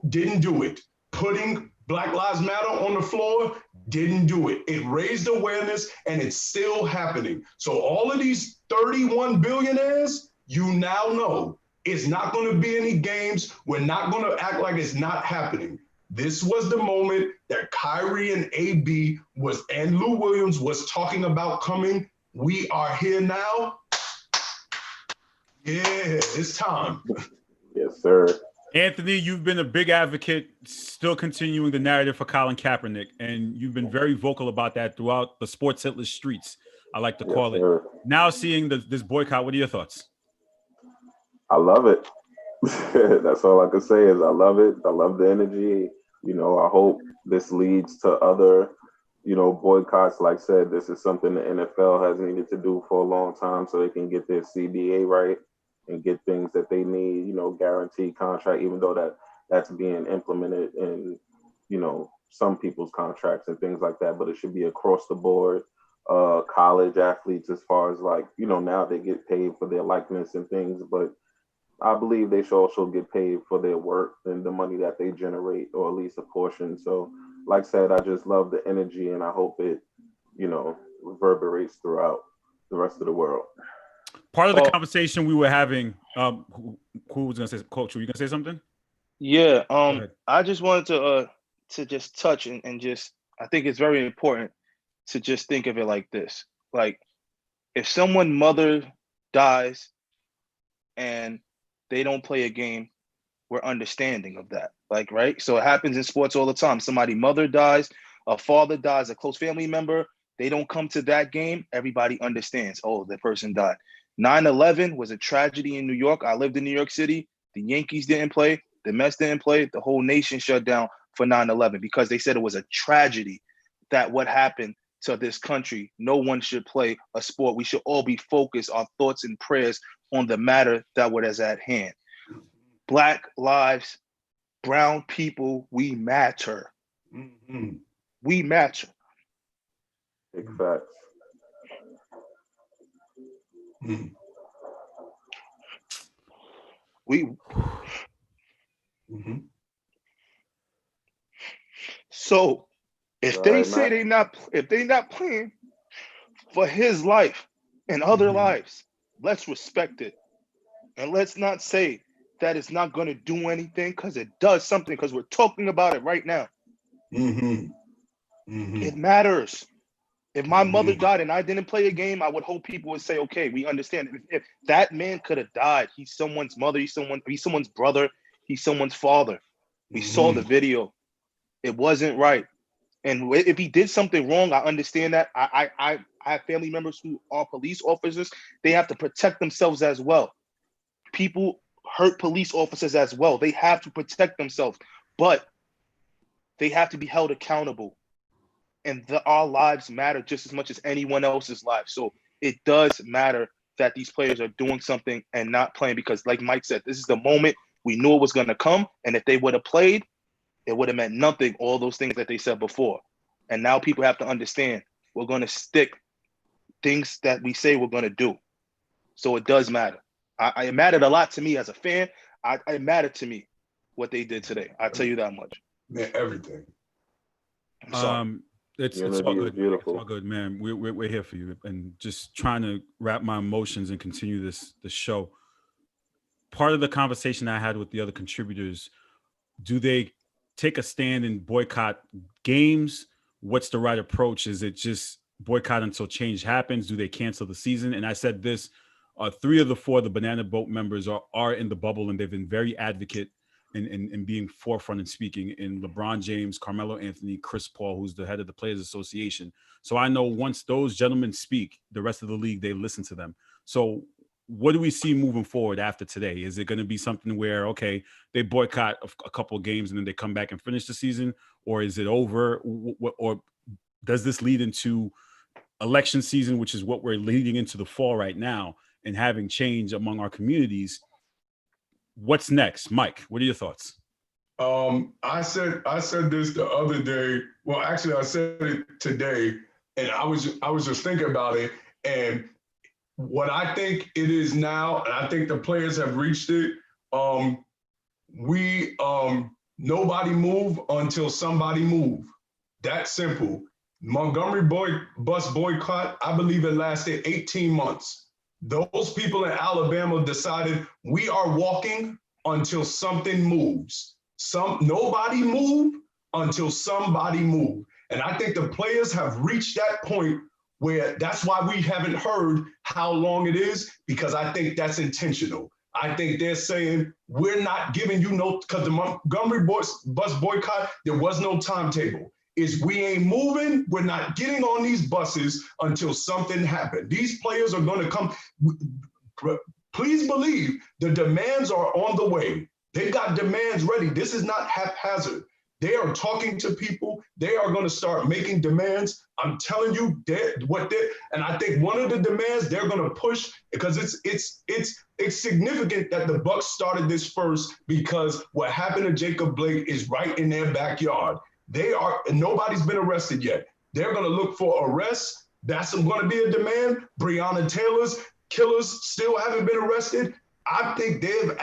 didn't do it. Putting Black Lives Matter on the floor didn't do it. It raised awareness, and it's still happening. So all of these 31 billionaires, you now know it's not going to be any games. We're not going to act like it's not happening. This was the moment that Kyrie and AB and Lou Williams was talking about coming. We are here now. Yeah, it's time. Yes, sir. Anthony, you've been a big advocate, still continuing the narrative for Colin Kaepernick, and you've been very vocal about that throughout the Sports Hitlist streets, I like to call it. Sir. Now seeing this boycott, what are your thoughts? I love it. That's all I can say is I love it. I love the energy. I hope this leads to other, boycotts. Like I said, this is something the NFL has needed to do for a long time so they can get their CBA right and get things that they need, guaranteed contract, even though that's being implemented in, some people's contracts and things like that. But it should be across the board. College athletes, as far as now they get paid for their likeness and things, but I believe they should also get paid for their work and the money that they generate, or at least a portion. So, like I said, I just love the energy, and I hope it, reverberates throughout the rest of the world. Part of the conversation we were having, who was going to say, Coach, were you going to say something? Yeah, I just wanted to just touch and just, I think it's very important to just think of it like this. Like, if someone's mother dies and they don't play a game, we're understanding of that. Like, right? So it happens in sports all the time. Somebody's mother dies, a father dies, a close family member, they don't come to that game, everybody understands, oh, that person died. 9/11 was a tragedy in New York. I lived in New York City. The Yankees didn't play. The Mets didn't play. The whole nation shut down for 9/11 because they said it was a tragedy that what happened to this country. No one should play a sport. We should all be focused, our thoughts and prayers on the matter that was at hand. Black lives, brown people, we matter. Mm-hmm. We matter. Big facts. Mm-hmm. Mm-hmm. So if they say they not playing for his life and other lives, let's respect it. And let's not say that it's not going to do anything, because it does something, because we're talking about it right now. Mm-hmm. Mm-hmm. It matters. If my mother died and I didn't play a game, I would hope people would say, okay, we understand. If that man could have died, he's someone's mother, he's someone's brother, he's someone's father. We saw the video. It wasn't right. And if he did something wrong, I understand that. I have family members who are police officers. They have to protect themselves as well. People hurt police officers as well. They have to protect themselves. But they have to be held accountable. And our lives matter just as much as anyone else's life. So it does matter that these players are doing something and not playing, because like Mike said, this is the moment we knew it was going to come. And if they would have played, it would have meant nothing, all those things that they said before. And now people have to understand we're going to stick things that we say we're going to do. So it does matter. It mattered a lot to me as a fan. It mattered to me what they did today. I'll tell you that much. Man, everything. I'm sorry. It's all good. Beautiful. It's all good, man. We're here for you, and just trying to wrap my emotions and continue this show. Part of the conversation I had with the other contributors, do they take a stand and boycott games? What's the right approach? Is it just boycott until change happens? Do they cancel the season? And I said this, 3 of the 4, the Banana Boat members are in the bubble, and they've been very advocate in being forefront and speaking, in LeBron James, Carmelo Anthony, Chris Paul, who's the head of the Players Association. So I know once those gentlemen speak, the rest of the league, they listen to them. So what do we see moving forward after today? Is it going to be something where, okay, they boycott a couple of games and then they come back and finish the season? Or is it over? Or does this lead into election season, which is what we're leading into the fall right now, and having change among our communities? What's next? Mike, what are your thoughts? I said this the other day. Well, actually, I said it today, and I was just thinking about it. And what I think it is now, and I think the players have reached it. Nobody move until somebody move. That simple. Montgomery bus boycott, I believe it lasted 18 months. Those people in Alabama decided we are walking until something moves. Nobody move until somebody move. And I think the players have reached that point where that's why we haven't heard how long it is, because I think that's intentional. I think they're saying we're not giving you no, because the Montgomery bus boycott, there was no timetable. Is we ain't moving, we're not getting on these buses until something happens. These players are going to come. Please believe the demands are on the way. They got demands ready. This is not haphazard. They are talking to people. They are going to start making demands. I'm telling you, and I think one of the demands they're going to push, because it's significant that the Bucs started this first, because what happened to Jacob Blake is right in their backyard. Nobody's been arrested yet. They're going to look for arrests. That's going to be a demand. Breonna Taylor's killers still haven't been arrested. I think they're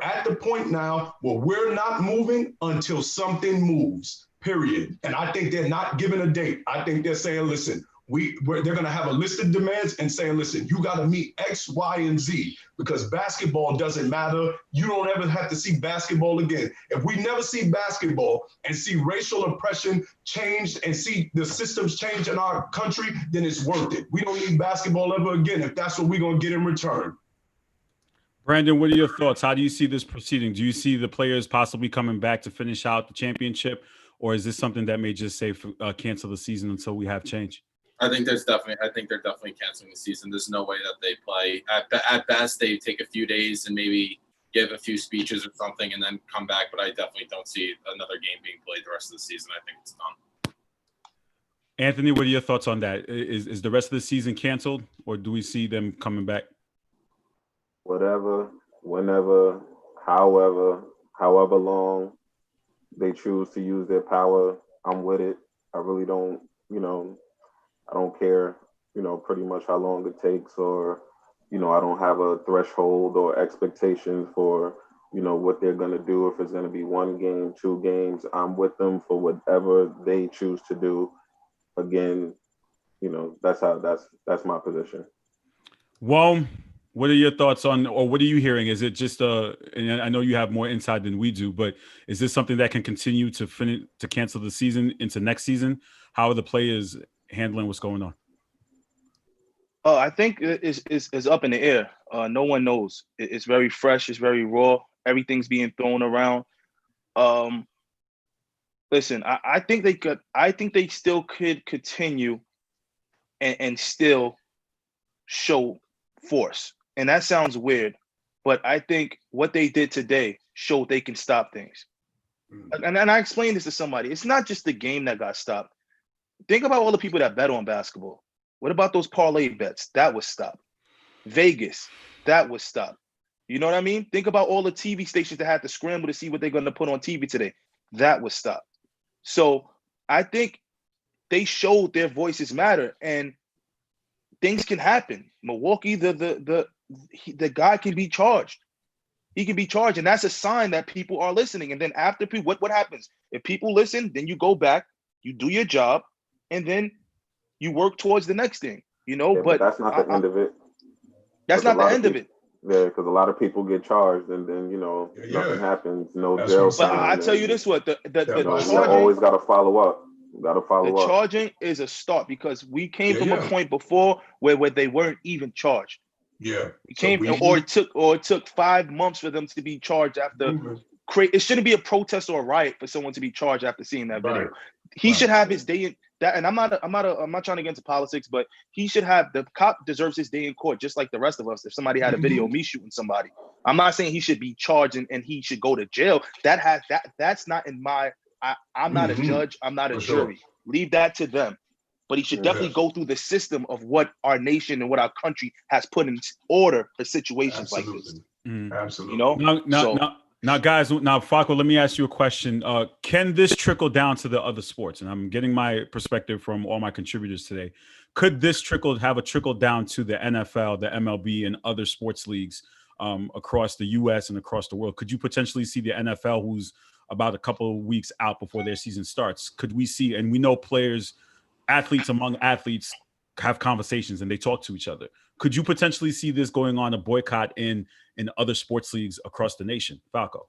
at the point now where we're not moving until something moves, period. And I think they're not giving a date. I think they're saying, listen, they're going to have a list of demands and saying, listen, you got to meet X, Y, and Z, because basketball doesn't matter. You don't ever have to see basketball again. If we never see basketball and see racial oppression changed and see the systems change in our country, then it's worth it. We don't need basketball ever again if that's what we're going to get in return. Brandon, what are your thoughts? How do you see this proceeding? Do you see the players possibly coming back to finish out the championship, or is this something that may just say cancel the season until we have change? I think they're definitely canceling the season. There's no way that they play. At best, they take a few days and maybe give a few speeches or something and then come back. But I definitely don't see another game being played the rest of the season. I think it's done. Anthony, what are your thoughts on that? Is the rest of the season canceled, or do we see them coming back? Whatever, whenever, however long they choose to use their power, I'm with it. I really don't, I don't care, pretty much how long it takes, or, I don't have a threshold or expectation for, what they're going to do. If it's going to be 1 game, 2 games, I'm with them for whatever they choose to do. Again, that's my position. Well, what are your thoughts on, or what are you hearing? Is it just and I know you have more insight than we do, but is this something that can continue to cancel the season into next season? How are the players handling what's going on? I think it's up in the air. No one knows. It's very fresh. It's very raw. Everything's being thrown around. Listen, I think they could. I think they still could continue and still show force. And that sounds weird, but I think what they did today showed they can stop things. and I explained this to somebody. It's not just the game that got stopped. Think about all the people that bet on basketball. What about those parlay bets? That was stopped. Vegas, that was stopped. You know what I mean? Think about all the TV stations that had to scramble to see what they're going to put on TV today. That was stopped. So I think they showed their voices matter, and things can happen. Milwaukee, the guy can be charged. He can be charged, and that's a sign that people are listening. And then after people, what happens? If people listen, then you go back, you do your job, and then you work towards the next thing. You know, but that's not the end of it. That's not the end of it. Yeah, because a lot of people get charged, and then nothing happens, no jail time. But I tell you this: what the charging, you always got to follow up. The charging is a start, because we came from a point before where they weren't even charged. Yeah, it took 5 months for them to be charged after. It shouldn't be a protest or a riot for someone to be charged after seeing that video. He should have his day in that. And I'm not trying to get into politics, but he should have, the cop deserves his day in court, just like the rest of us. If somebody had a video of me shooting somebody, I'm not saying he should be charged and he should go to jail. That's not in my. I'm not a judge. I'm not a jury. Leave that to them. But he should definitely go through the system of what our nation and what our country has put in order for situations like this. Absolutely. You know? Now, guys, Falco, let me ask you a question. Can this trickle down to the other sports? And I'm getting my perspective from all my contributors today. Could this have a trickle down to the NFL, the MLB, and other sports leagues across the U.S. and across the world? Could you potentially see the NFL, who's about a couple of weeks out before their season starts? Could we see, and we know athletes among athletes have conversations and they talk to each other. Could you potentially see this going on, a boycott in other sports leagues across the nation? Falco.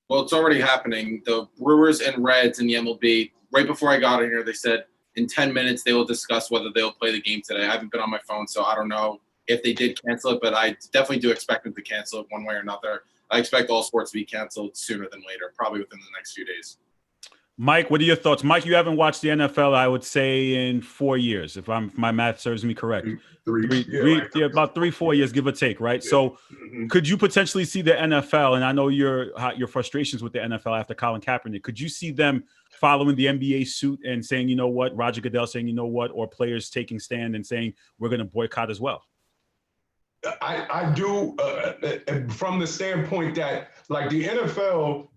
Well, it's already happening. The Brewers and Reds in the MLB, right before I got in here, they said in 10 minutes they will discuss whether they'll play the game today. I haven't been on my phone, so I don't know if they did cancel it, but I definitely do expect them to cancel it one way or another. I expect all sports to be canceled sooner than later, probably within the next few days. Mike, what are your thoughts? Mike, you haven't watched the NFL, I would say, in 4 years, if my math serves me correct. About 3-4 years, give or take, right? Yeah. So could you potentially see the NFL, and I know your frustrations with the NFL after Colin Kaepernick, could you see them following the NBA suit and saying, you know what, Roger Goodell saying, you know what, or players taking stand and saying, we're going to boycott as well? I do, from the standpoint that, like, the NFL,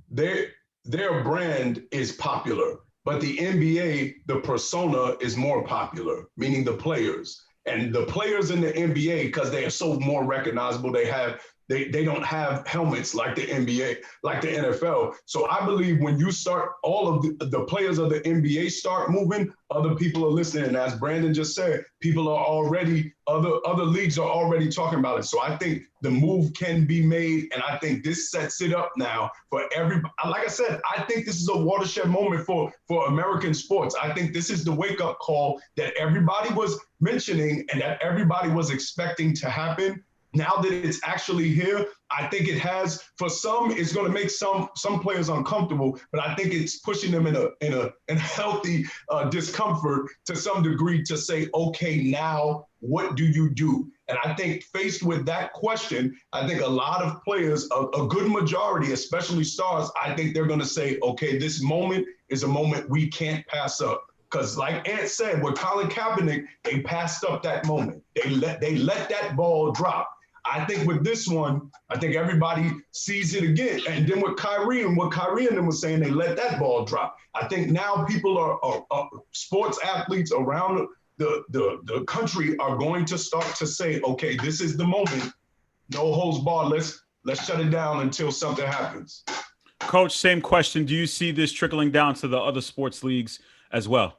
their brand is popular, but the NBA, the persona is more popular, meaning the players. And the players in the NBA, because they are so more recognizable, they don't have helmets like the NBA, like the NFL. So I believe when you start, all of the players of the NBA start moving, other people are listening. And as Brandon just said, people are already, other leagues are already talking about it. So I think the move can be made. And I think this sets it up now for everybody. Like I said, I think this is a watershed moment for American sports. I think this is the wake-up call that everybody was mentioning and that everybody was expecting to happen. Now that it's actually here, I think it has, for some, it's going to make some players uncomfortable, but I think it's pushing them in a healthy discomfort to some degree to say, okay, now what do you do? And I think faced with that question, I think a lot of players, a good majority, especially stars, I think they're going to say, okay, this moment is a moment we can't pass up. Because like Ant said, with Colin Kaepernick, they passed up that moment. They let that ball drop. I think with this one, I think everybody sees it again. And then with Kyrie and what Kyrie and them was saying, they let that ball drop. I think now people are sports athletes around the country are going to start to say, okay, this is the moment. No holds barred. Let's shut it down until something happens. Coach, same question. Do you see this trickling down to the other sports leagues as well?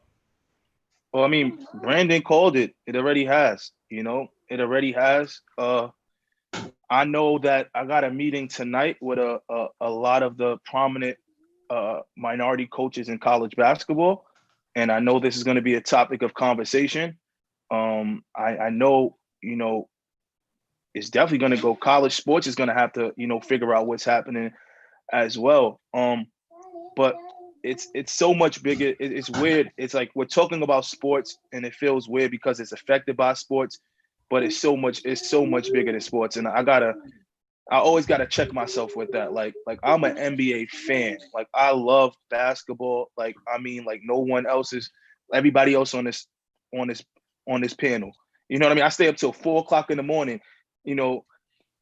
Well, I mean, Brandon called it. It already has. It already has. I know that I got a meeting tonight with a lot of the prominent minority coaches in college basketball, and I know this is going to be a topic of conversation. I know, it's definitely going to go. College sports is going to have to, figure out what's happening as well. But it's so much bigger. It's weird. It's like we're talking about sports, and it feels weird because it's affected by sports. But it's so much bigger than sports. And I gotta I always got to check myself with that. Like I'm an NBA fan. Like I love basketball. Like I mean, like no one else is. Everybody else on this panel. You know what I mean? I stay up till 4:00 in the morning. You know,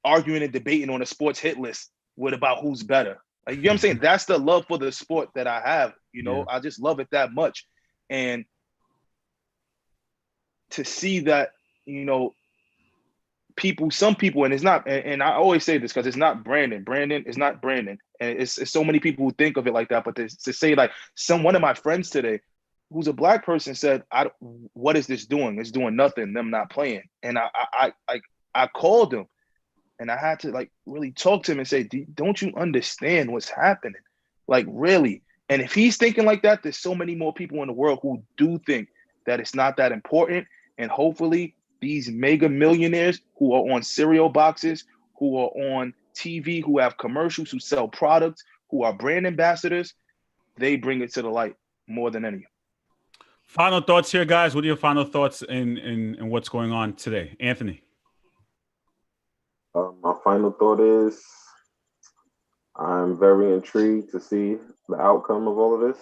arguing and debating on a sports hit list with about who's better. Like, you know what I'm saying? That's the love for the sport that I have. You know, I just love it that much. And to see that, you know, some people, and it's not, and I always say this because it's not Brandon. Brandon is not Brandon. And it's so many people who think of it like that. But to say like one of my friends today, who's a black person, said, what is this doing? It's doing nothing, them not playing. And I called him and I had to like really talk to him and say, don't you understand what's happening? Like really. And if he's thinking like that, there's so many more people in the world who do think that it's not that important. And hopefully these mega millionaires who are on cereal boxes, who are on TV, who have commercials, who sell products, who are brand ambassadors, they bring it to the light more than any. Final thoughts here, guys. What are your final thoughts in what's going on today? Anthony. My final thought is I'm very intrigued to see the outcome of all of this.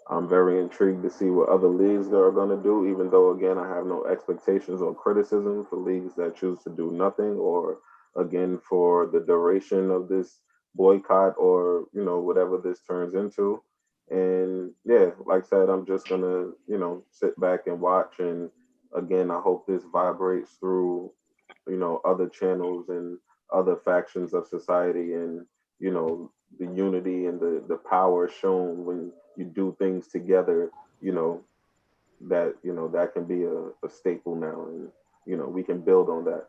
I'm very intrigued to see what other leagues are going to do, even though, again, I have no expectations or criticism for leagues that choose to do nothing, or, again, for the duration of this boycott or, you know, whatever this turns into. And, yeah, like I said, I'm just going to, you know, sit back and watch. And, again, I hope this vibrates through, you know, other channels and other factions of society, and, you know, the unity and the power shown when you do things together, you know, that can be a staple now, and, you know, we can build on that.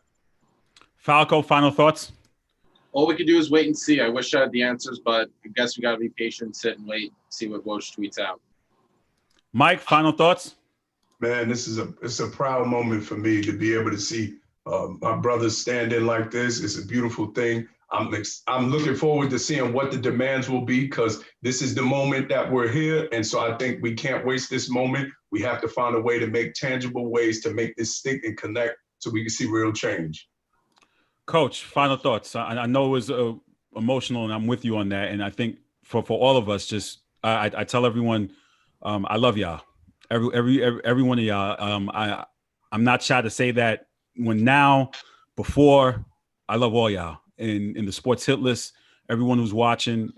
Falco, final thoughts? All we can do is wait and see. I wish I had the answers, but I guess we got to be patient, sit and wait, see what Woj tweets out. Mike, final thoughts? Man, it's a proud moment for me to be able to see my brothers stand in like this. It's a beautiful thing. I'm looking forward to seeing what the demands will be, because this is the moment that we're here. And so I think we can't waste this moment. We have to find a way to make tangible ways to make this stick and connect so we can see real change. Coach, final thoughts. I know it was emotional, and I'm with you on that. And I think for all of us, just I tell everyone, I love y'all. Every one of y'all. I'm not shy to say that. Before, I love all y'all. In the sports hit list, everyone who's watching,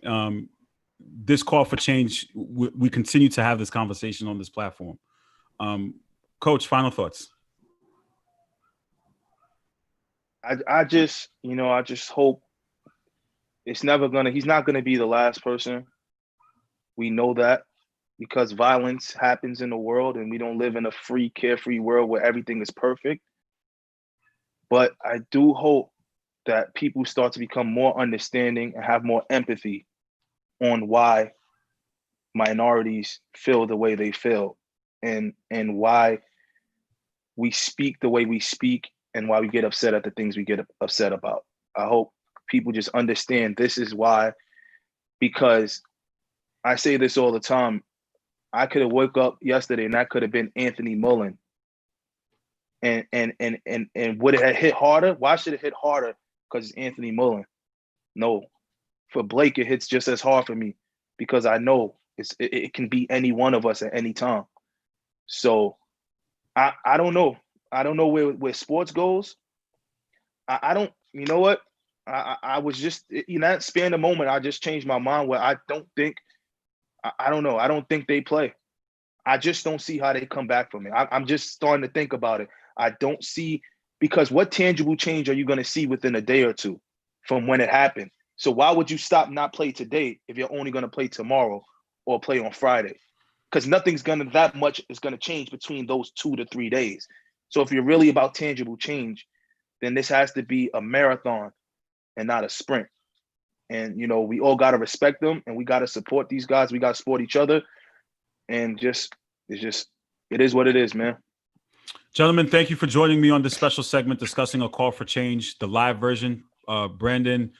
this call for change, we continue to have this conversation on this platform. Coach, final thoughts. I just hope he's not going to be the last person. We know that, because violence happens in the world, and we don't live in a free, carefree world where everything is perfect. But I do hope that people start to become more understanding and have more empathy on why minorities feel the way they feel, and why we speak the way we speak, and why we get upset at the things we get upset about. I hope people just understand this is why, because I say this all the time. I could have woke up yesterday and that could have been Anthony Mullen. And would it have hit harder? Why should it hit harder? Because it's Anthony Mullen. No. For Blake, it hits just as hard for me, because I know it can be any one of us at any time. So I don't know. I don't know where sports goes. I don't, you know what? I was just, in that span of moment, I just changed my mind where I don't think, I don't know. I don't think they play. I just don't see how they come back from it. I'm just starting to think about it. I don't see, because what tangible change are you going to see within a day or two from when it happened? So why would you stop not play today if you're only going to play tomorrow or play on Friday? Because nothing's that much is going to change between those 2 to 3 days. So if you're really about tangible change, then this has to be a marathon and not a sprint. And, you know, we all got to respect them, and we got to support these guys. We got to support each other. And it is what it is, man. Gentlemen, thank you for joining me on this special segment discussing a call for change, the live version. Brandon,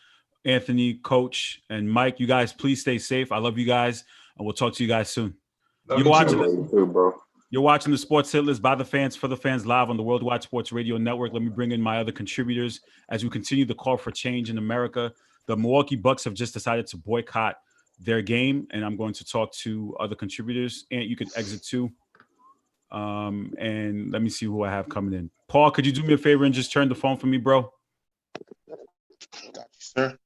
Anthony, Coach, and Mike, you guys, please stay safe. I love you guys, and we'll talk to you guys soon. Love you too, bro. You're watching the Sports Hit List by the fans, for the fans, live on the Worldwide Sports Radio Network. Let me bring in my other contributors as we continue the call for change in America. The Milwaukee Bucks have just decided to boycott their game, and I'm going to talk to other contributors. And you can exit too. And let me see who I have coming in. Paul, could you do me a favor and just turn the phone for me, bro? Got you, sir.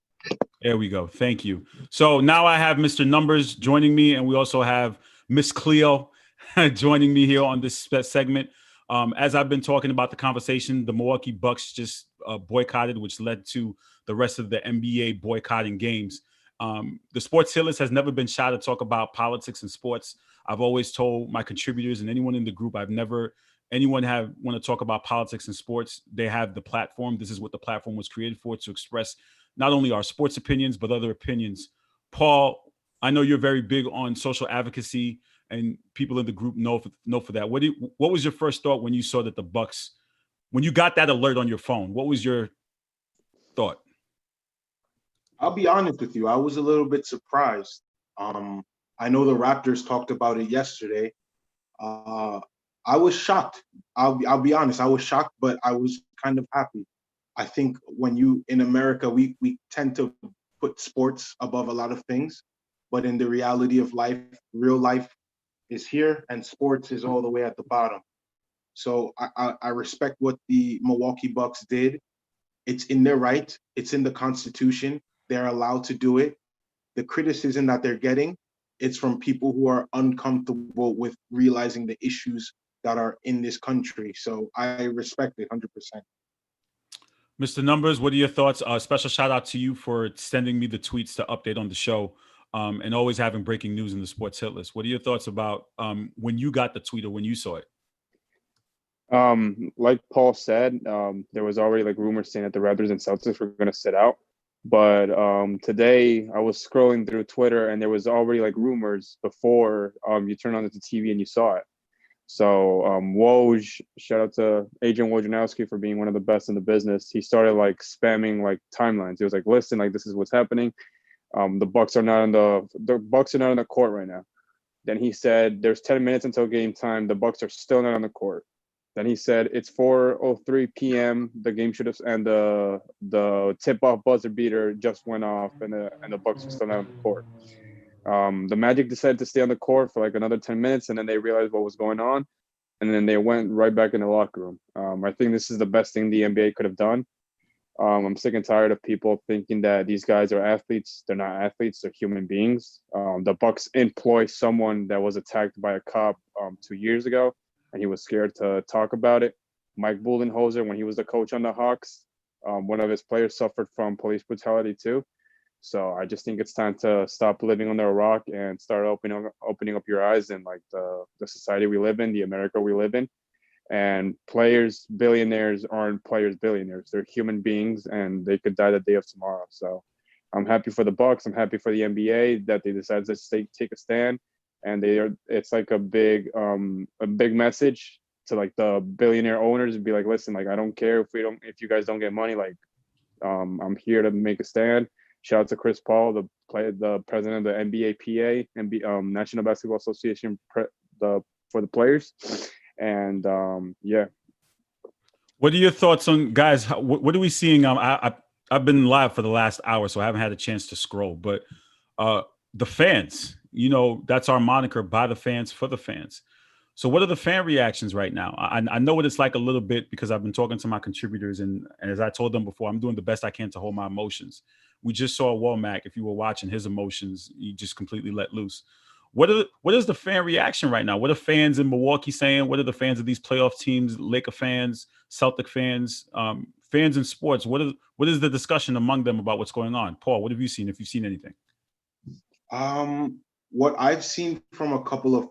There we go. Thank you. So now I have Mr. Numbers joining me, and we also have Miss Cleo joining me here on this segment. As I've been talking about the conversation, the Milwaukee Bucks just boycotted, which led to the rest of the NBA boycotting games. The Sports Hit List has never been shy to talk about politics and sports. I've always told my contributors and anyone in the group, anyone want to talk about politics and sports, they have the platform. This is what the platform was created for, to express not only our sports opinions, but other opinions. Paul, I know you're very big on social advocacy, and people in the group know for that. What was your first thought when you saw that the Bucks, when you got that alert on your phone? What was your thought? I'll be honest with you. I was a little bit surprised. I know the Raptors talked about it yesterday. I was shocked. I'll be honest. I was shocked, but I was kind of happy. I think in America, we tend to put sports above a lot of things, but in the reality of life, real life is here and sports is all the way at the bottom. So I respect what the Milwaukee Bucks did. It's in their right. It's in the Constitution. They're allowed to do it. The criticism that they're getting, it's from people who are uncomfortable with realizing the issues that are in this country. So I respect it 100%. Mr. Numbers, what are your thoughts? Special shout out to you for sending me the tweets to update on the show, and always having breaking news in the Sports Hit List. What are your thoughts about when you got the tweet or when you saw it? Like Paul said, there was already like rumors saying that the Raptors and Celtics were going to sit out. But today I was scrolling through Twitter and there was already like rumors before you turned on the TV and you saw it. So Woj, shout out to Adrian Wojnarowski for being one of the best in the business. He started like spamming like timelines. He was like, listen, like this is what's happening. The Bucks are not on the court right now. Then he said there's 10 minutes until game time. The Bucks are still not on the court. Then he said it's 4:03 p.m. The game should have, and the tip-off buzzer beater just went off, and the Bucks were still not on the court. The Magic decided to stay on the court for like another 10 minutes, and then they realized what was going on, and then they went right back in the locker room. I think this is the best thing the NBA could have done. I'm sick and tired of people thinking that these guys are athletes. They're not athletes. They're human beings. The Bucks employ someone that was attacked by a cop 2 years ago, and he was scared to talk about it. Mike Budenholzer, when he was the coach on the Hawks, one of his players suffered from police brutality too. So I just think it's time to stop living under a rock and start opening up your eyes in like the society we live in, the America we live in. And players, billionaires aren't players, billionaires. They're human beings, and they could die the day of tomorrow. So I'm happy for the Bucks. I'm happy for the NBA that they decided to take a stand. And it's like a big message to like the billionaire owners and be like, listen, like I don't care if you guys don't get money, like I'm here to make a stand. Shout out to Chris Paul, the president of the NBA PA, National Basketball Association, for the players. And yeah. What are your thoughts on, guys? What are we seeing? I've been live for the last hour, so I haven't had a chance to scroll. But the fans, that's our moniker, by the fans, for the fans. So what are the fan reactions right now? I know what it's like a little bit because I've been talking to my contributors, and as I told them before, I'm doing the best I can to hold my emotions. We just saw Womack, if you were watching, his emotions, he just completely let loose. What is the fan reaction right now? What are fans in Milwaukee saying? What are the fans of these playoff teams, Laker fans, Celtic fans, fans in sports? What is the discussion among them about what's going on? Paul, what have you seen, if you've seen anything? What I've seen from a couple of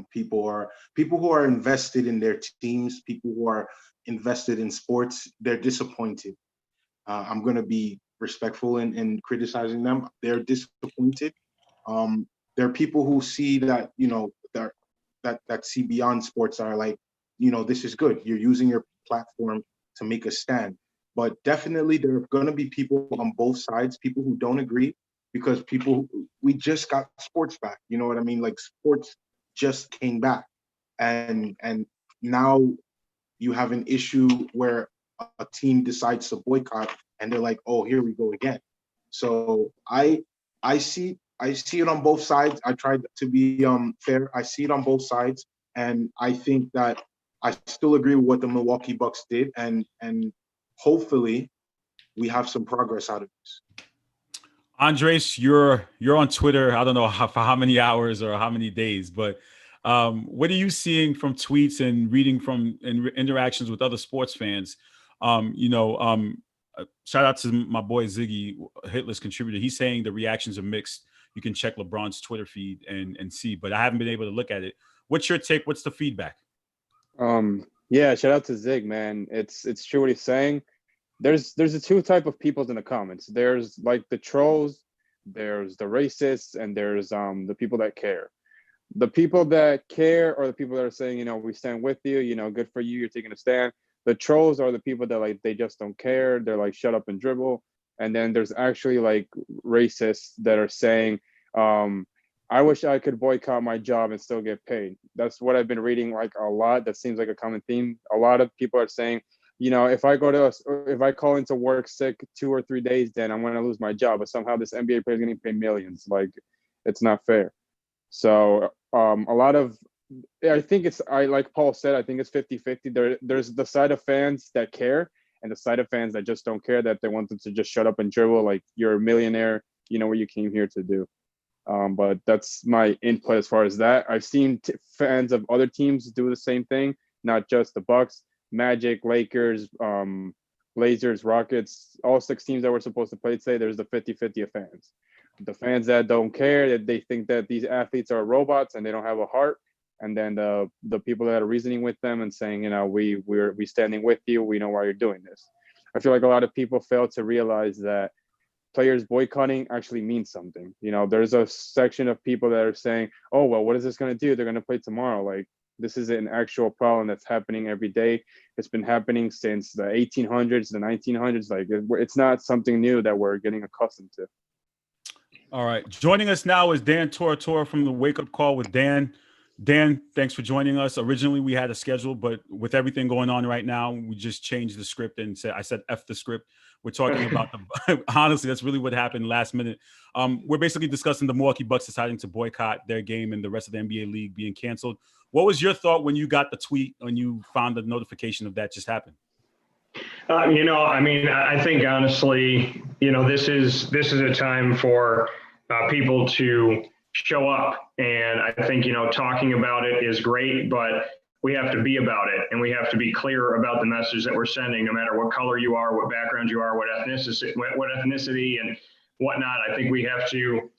people who are invested in their teams, people who are invested in sports, they're disappointed. I'm going to be respectful in criticizing them. They're disappointed. There are people who see that, that see beyond sports, are like, this is good. You're using your platform to make a stand. But definitely there are going to be people on both sides, people who don't agree, because we just got sports back. You know what I mean? Like sports just came back. and now you have an issue where a team decides to boycott, and they're like, oh, here we go again. So I see it on both sides. I tried to be fair. I see it on both sides, and I think that I still agree with what the Milwaukee Bucks did, and hopefully we have some progress out of this. Andres, you're on Twitter. I don't know for how many hours or how many days, but what are you seeing from tweets and reading from interactions with other sports fans? Shout out to my boy Ziggy, Hitless contributor. He's saying the reactions are mixed. You can check LeBron's Twitter feed and see, but I haven't been able to look at it. What's your take? What's the feedback? Yeah, shout out to Zig, man. It's true what he's saying. There's the two type of people in the comments. There's like the trolls, there's the racists, and there's the people that care. The people that care are the people that are saying, we stand with you, good for you, you're taking a stand. The trolls are the people that like they just don't care. They're like, shut up and dribble. And then there's actually like racists that are saying, I wish I could boycott my job and still get paid. That's what I've been reading like a lot. That seems like a common theme. A lot of people are saying, if I call into work sick 2 or 3 days, then I'm going to lose my job. But somehow this NBA player is getting paid millions. Like, it's not fair. So I think like Paul said, I think it's 50-50. There's the side of fans that care and the side of fans that just don't care, that they want them to just shut up and dribble. Like, you're a millionaire, you know what you came here to do. But that's my input as far as that. I've seen fans of other teams do the same thing, not just the Bucks, Magic, Lakers, Blazers, Rockets, all 6 teams that were supposed to play today. There's the 50-50 of fans. The fans that don't care, that they think that these athletes are robots and they don't have a heart. And then the people that are reasoning with them and saying, we're standing with you. We know why you're doing this. I feel like a lot of people fail to realize that players boycotting actually means something. There's a section of people that are saying, oh, well, what is this going to do? They're going to play tomorrow. Like, this is an actual problem that's happening every day. It's been happening since the 1800s, the 1900s. Like, it's not something new that we're getting accustomed to. All right. Joining us now is Dan Tortora from the Wake Up Call with Dan. Dan, thanks for joining us. Originally, we had a schedule, but with everything going on right now, we just changed the script and I said F the script. We're talking about honestly, that's really what happened last minute. We're basically discussing the Milwaukee Bucks deciding to boycott their game and the rest of the NBA league being canceled. What was your thought when you got the tweet, when you found the notification of that just happened? I think honestly, this is a time for people to show up. And I think, talking about it is great, but we have to be about it. And we have to be clear about the message that we're sending, no matter what color you are, what background you are, what ethnicity and whatnot. I think we have to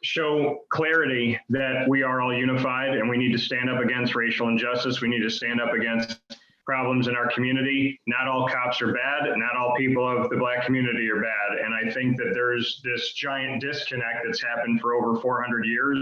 show clarity that we are all unified and we need to stand up against racial injustice. We need to stand up against problems in our community. Not all cops are bad, and not all people of the Black community are bad. And I think that there's this giant disconnect that's happened for over 400 years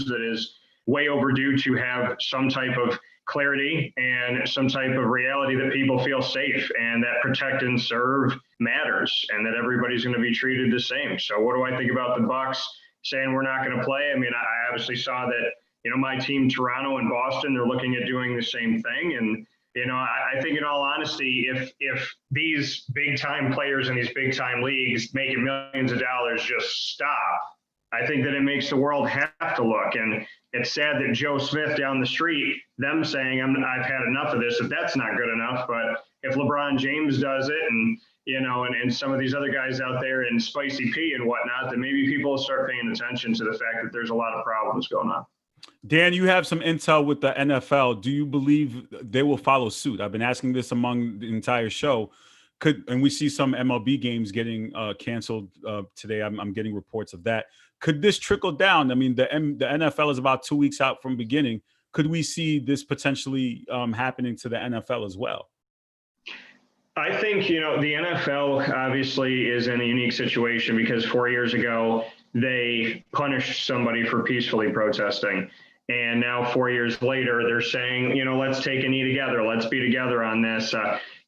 that is way overdue to have some type of clarity and some type of reality that people feel safe and that protect and serve matters and that everybody's going to be treated the same. So what do I think about the Bucks saying we're not going to play? I mean, I obviously saw that, my team, Toronto and Boston, they're looking at doing the same thing. And, I think in all honesty, if these big time players in these big time leagues making millions of dollars just stop, I think that it makes the world have to look. And it's sad that Joe Smith down the street, them saying, I've had enough of this, if that's not good enough. But if LeBron James does it and, and some of these other guys out there in Spicy P and whatnot, then maybe people will start paying attention to the fact that there's a lot of problems going on. Dan, you have some intel with the NFL. Do you believe they will follow suit? I've been asking this among the entire show. And we see some MLB games getting canceled today. I'm getting reports of that. Could this trickle down? I mean, the NFL is about 2 weeks out from beginning. Could we see this potentially happening to the NFL as well? I think, the NFL obviously is in a unique situation because 4 years ago, they punished somebody for peacefully protesting. And now 4 years later, they're saying, let's take a knee together. Let's be together on this.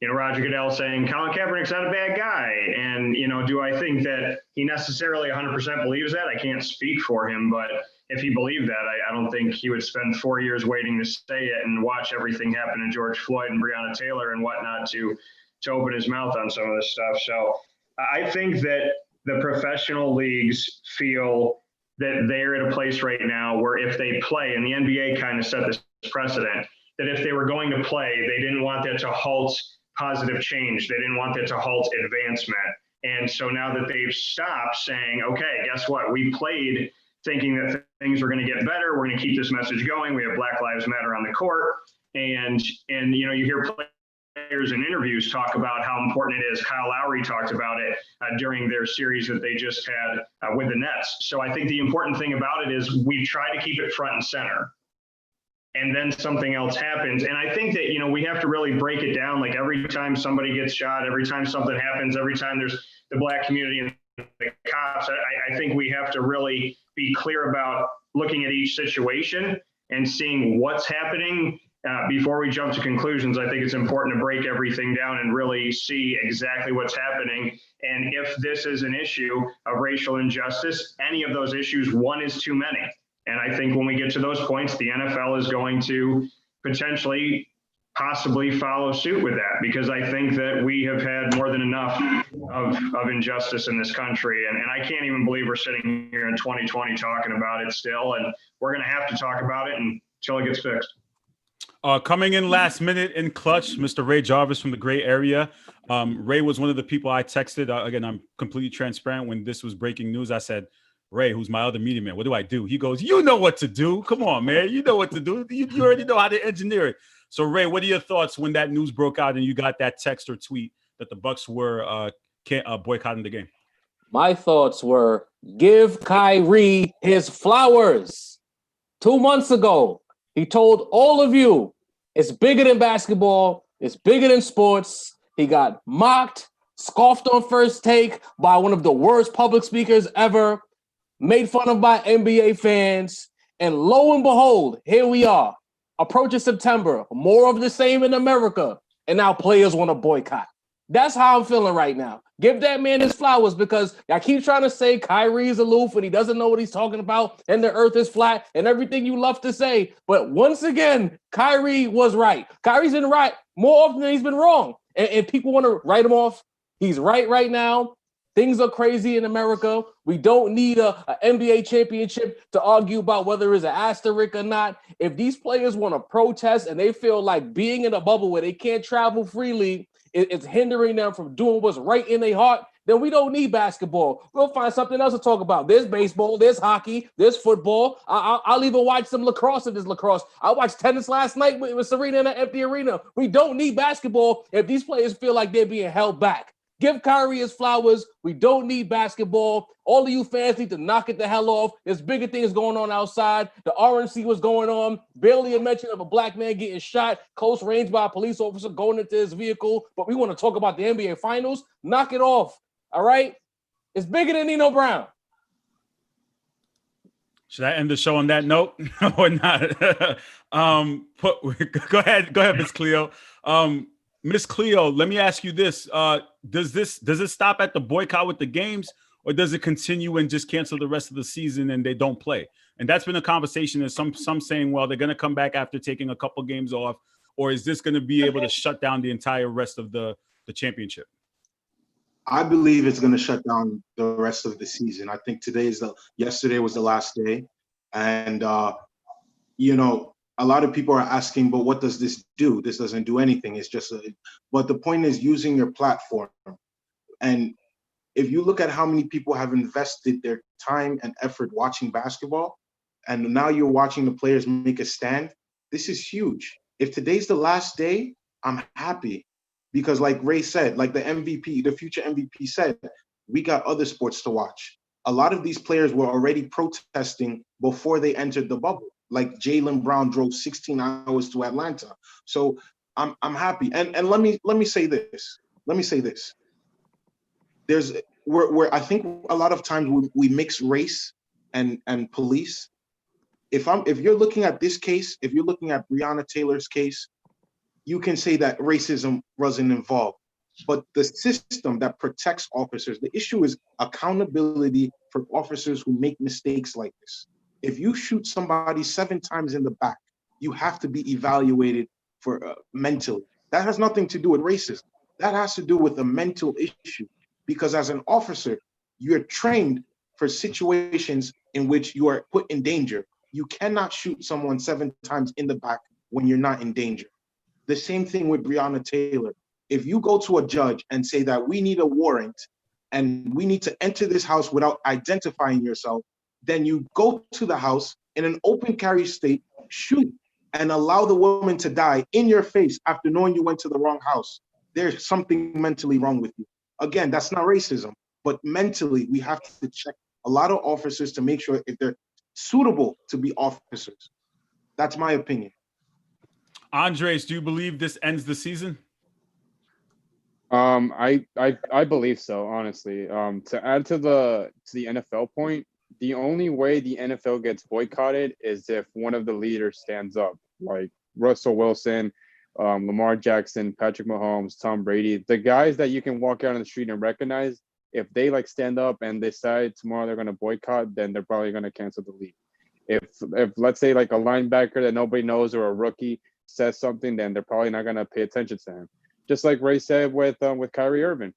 Roger Goodell saying Colin Kaepernick's not a bad guy. And, do I think that he necessarily 100% believes that? I can't speak for him, but if he believed that. I don't think he would spend 4 years waiting to say it and watch everything happen to George Floyd and Breonna Taylor and whatnot to open his mouth on some of this stuff. So I think that the professional leagues feel that they're at a place right now where if they play, and the NBA kind of set this precedent, that if they were going to play, they didn't want that to halt positive change. They didn't want that to halt advancement. And so now that they've stopped saying, okay, guess what? We played thinking that things were going to get better. We're going to keep this message going. We have Black Lives Matter on the court. And you know, you hear players in interviews talk about how important it is. Kyle Lowry talked about it during their series that they just had with the Nets. So I think the important thing about it is we try to keep it front and center. And then something else happens. And I think that, you know, we have to really break it down. Like every time somebody gets shot, every time something happens, every time there's the Black community and the cops, I think we have to really be clear about looking at each situation and seeing what's happening before we jump to conclusions. I think it's important to break everything down and really see exactly what's happening. And if this is an issue of racial injustice, any of those issues, one is too many. And I think when we get to those points, the NFL is going to potentially possibly follow suit with that, because I think that we have had more than enough of injustice in this country. And I can't even believe we're sitting here in 2020 talking about it still. And we're going to have to talk about it until it gets fixed. Coming in last minute in clutch, Mr. Ray Jarvis from the Gray Area. Ray was one of the people I texted. Again, I'm completely transparent. When this was breaking news, I said, Ray, who's my other media man, what do I do? He goes, you know what to do. Come on, man. You know what to do. You already know how to engineer it. So, Ray, what are your thoughts when that news broke out and you got that text or tweet that the Bucks were boycotting the game? My thoughts were, give Kyrie his flowers. 2 months ago, he told all of you, it's bigger than basketball. It's bigger than sports. He got mocked, scoffed on First Take by one of the worst public speakers ever, made fun of by NBA fans, and lo and behold, here we are, approaching September, more of the same in America, and now players want to boycott. That's how I'm feeling right now. Give that man his flowers, because I keep trying to say Kyrie's aloof and he doesn't know what he's talking about and the earth is flat and everything you love to say. But once again, Kyrie was right. Kyrie's been right more often than he's been wrong. And people want to write him off. He's right now. Things are crazy in America. We don't need a NBA championship to argue about whether it's an asterisk or not. If these players want to protest and they feel like being in a bubble where they can't travel freely, it's hindering them from doing what's right in their heart, then we don't need basketball. We'll find something else to talk about. There's baseball, there's hockey, there's football. I'll even watch some lacrosse if there's lacrosse. I watched tennis last night with Serena in an empty arena. We don't need basketball if these players feel like they're being held back. Give Kyrie his flowers. We don't need basketball. All of you fans need to knock it the hell off. There's bigger things going on outside. The RNC was going on. Barely a mention of a black man getting shot close range by a police officer going into his vehicle. But we want to talk about the NBA Finals. Knock it off. All right? It's bigger than Nino Brown. Should I end the show on that note or not? Go ahead, Miss Cleo. Miss Cleo, let me ask you this. Does it stop at the boycott with the games, or does it continue and just cancel the rest of the season and they don't play? And that's been a conversation. There's some saying, well, they're going to come back after taking a couple games off, or is this going to be able to shut down the entire rest of the championship? I believe it's going to shut down the rest of the season. I think yesterday was the last day. And, a lot of people are asking, but what does this do? This doesn't do anything. It's just but the point is using your platform. And if you look at how many people have invested their time and effort watching basketball, and now you're watching the players make a stand, this is huge. If today's the last day, I'm happy. Because like Ray said, like the future MVP said, we got other sports to watch. A lot of these players were already protesting before they entered the bubble. Like Jaylen Brown drove 16 hours to Atlanta. So I'm happy. And let me say this. I think a lot of times we mix race and police. If you're looking at this case, if you're looking at Breonna Taylor's case, you can say that racism wasn't involved. But the system that protects officers, the issue is accountability for officers who make mistakes like this. If you shoot somebody 7 times in the back, you have to be evaluated for mentally. That has nothing to do with racism. That has to do with a mental issue, because as an officer, you're trained for situations in which you are put in danger. You cannot shoot someone 7 times in the back when you're not in danger. The same thing with Breonna Taylor. If you go to a judge and say that we need a warrant and we need to enter this house without identifying yourself, then you go to the house in an open carry state, shoot, and allow the woman to die in your face after knowing you went to the wrong house. There's something mentally wrong with you. Again, that's not racism, but mentally, we have to check a lot of officers to make sure if they're suitable to be officers. That's my opinion. Andres, do you believe this ends the season? I believe so, honestly. To add to the NFL point, the only way the NFL gets boycotted is if one of the leaders stands up, like Russell Wilson, Lamar Jackson, Patrick Mahomes, Tom Brady, the guys that you can walk out on the street and recognize. If they like stand up and decide tomorrow they're going to boycott, then they're probably going to cancel the league. If let's say like a linebacker that nobody knows or a rookie says something, then they're probably not going to pay attention to him. Just like Ray said with Kyrie Irving.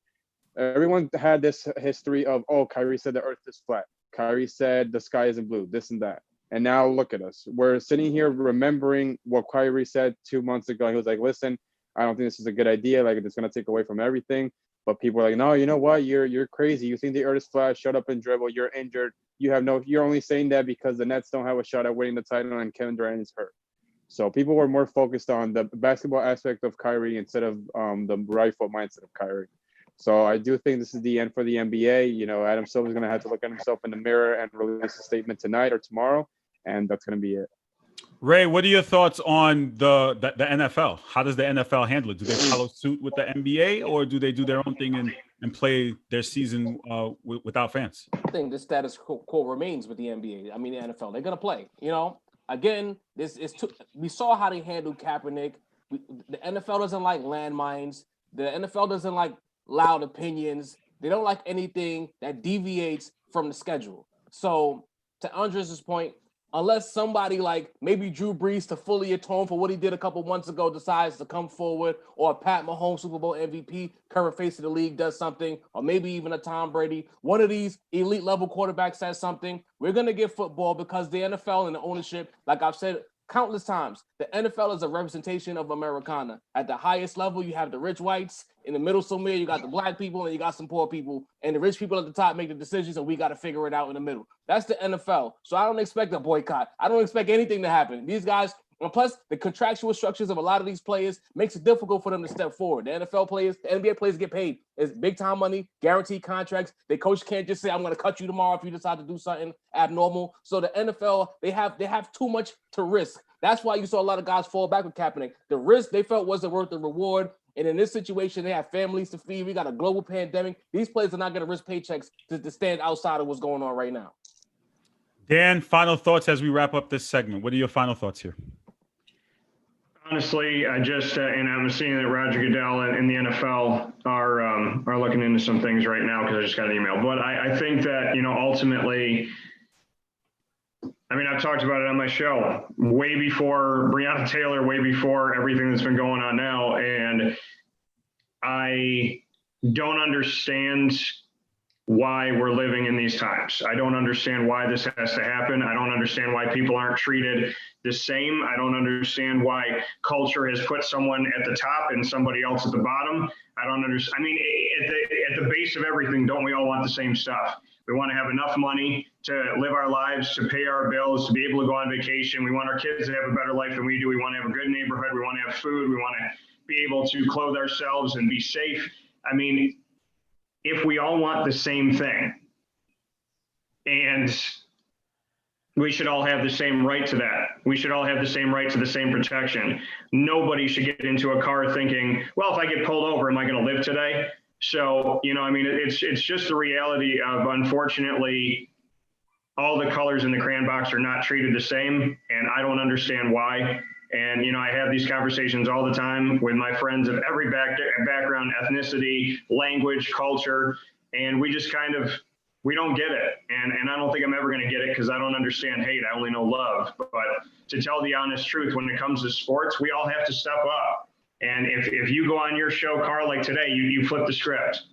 Everyone had this history of, oh, Kyrie said the earth is flat. Kyrie said the sky isn't blue, this and that. And now look at us. We're sitting here remembering what Kyrie said 2 months ago. He was like, listen, I don't think this is a good idea. Like, it's going to take away from everything. But people are like, no, you know what? You're crazy. You think the earth is flat. Shut up and dribble. You're injured. You're only saying that because the Nets don't have a shot at winning the title and Kevin Durant is hurt. So people were more focused on the basketball aspect of Kyrie instead of the rifle mindset of Kyrie. So I do think this is the end for the NBA. You know, Adam Silver's going to have to look at himself in the mirror and release a statement tonight or tomorrow, and that's going to be it. Ray, what are your thoughts on the NFL? How does the NFL handle it? Do they follow suit with the NBA, or do they do their own thing and play their season without fans? I think the status quo remains with the NBA. I mean, the NFL, they're going to play. You know, again, we saw how they handled Kaepernick. The NFL doesn't like landmines. The NFL doesn't like loud opinions. They don't like anything that deviates from the schedule. So to Andres' point, unless somebody like maybe Drew Brees to fully atone for what he did a couple months ago decides to come forward, or Pat Mahomes, Super Bowl MVP, current face of the league, does something, or maybe even a Tom Brady, one of these elite level quarterbacks says something, we're going to get football, because the NFL and the ownership, like I've said countless times, the NFL is a representation of Americana. At the highest level, you have the rich whites. In the middle somewhere, you got the black people, and you got some poor people. And the rich people at the top make the decisions, and we got to figure it out in the middle. That's the NFL. So I don't expect a boycott. I don't expect anything to happen. These guys, and plus the contractual structures of a lot of these players makes it difficult for them to step forward. The NFL players, the NBA players get paid. It's big time money, guaranteed contracts. The coach can't just say, I'm going to cut you tomorrow if you decide to do something abnormal. So the NFL, they have too much to risk. That's why you saw a lot of guys fall back with Kaepernick. The risk they felt wasn't worth the reward. And in this situation, they have families to feed. We got a global pandemic. These players are not going to risk paychecks to stand outside of what's going on right now. Dan, final thoughts as we wrap up this segment. What are your final thoughts here? Honestly, I just and I'm seeing that Roger Goodell and the NFL are looking into some things right now, because I just got an email. But I think that, you know, ultimately, I mean, I've talked about it on my show way before Breonna Taylor, way before everything that's been going on now, and I don't understand why we're living in these times. I don't understand why this has to happen. I don't understand why people aren't treated the same. I don't understand why culture has put someone at the top and somebody else at the bottom. I don't understand. I mean, at the base of everything, don't we all want the same stuff? We want to have enough money to live our lives, to pay our bills, to be able to go on vacation. We want our kids to have a better life than we do. We want to have a good neighborhood. We want to have food. We want to be able to clothe ourselves and be safe. I mean, if we all want the same thing, and we should all have the same right to that. We should all have the same right to the same protection. Nobody should get into a car thinking, well, if I get pulled over, am I going to live today? So, you know, I mean, it's just the reality of, unfortunately, all the colors in the crayon box are not treated the same, and I don't understand why. And, you know, I have these conversations all the time with my friends of every background, ethnicity, language, culture, and we just kind of We don't get it. And I don't think I'm ever going to get it because I don't understand hate. I only know love. But to tell the honest truth, when it comes to sports, we all have to step up. And if you go on your show, Carl, like today, you flip the script.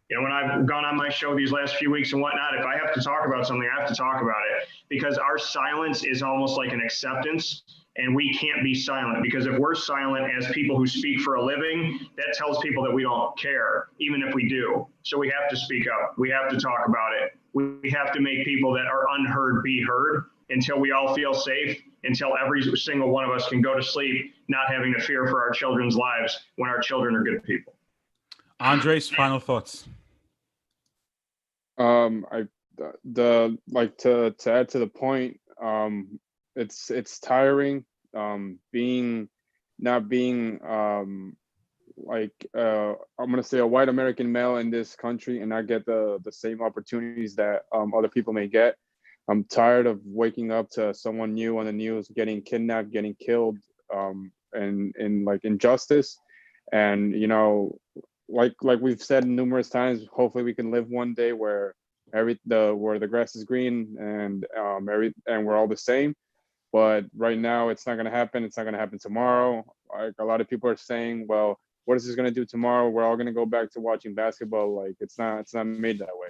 You know, when I've gone on my show these last few weeks and whatnot, if I have to talk about something, I have to talk about it, because our silence is almost like an acceptance, and we can't be silent, because if we're silent as people who speak for a living, that tells people that we don't care, even if we do. So we have to speak up. We have to talk about it. We have to make people that are unheard be heard until we all feel safe, until every single one of us can go to sleep not having to fear for our children's lives when our children are good people. Andres, final thoughts. To add to the point, it's tiring, not being I'm gonna say a white American male in this country and not get the same opportunities that other people may get. I'm tired of waking up to someone new on the news getting kidnapped, getting killed, and like injustice. And you know, like we've said numerous times, hopefully we can live one day where where the grass is green and we're all the same. But right now it's not going to happen. It's not going to happen tomorrow. Like a lot of people are saying, well, what is this going to do tomorrow? We're all going to go back to watching basketball. Like it's not made that way.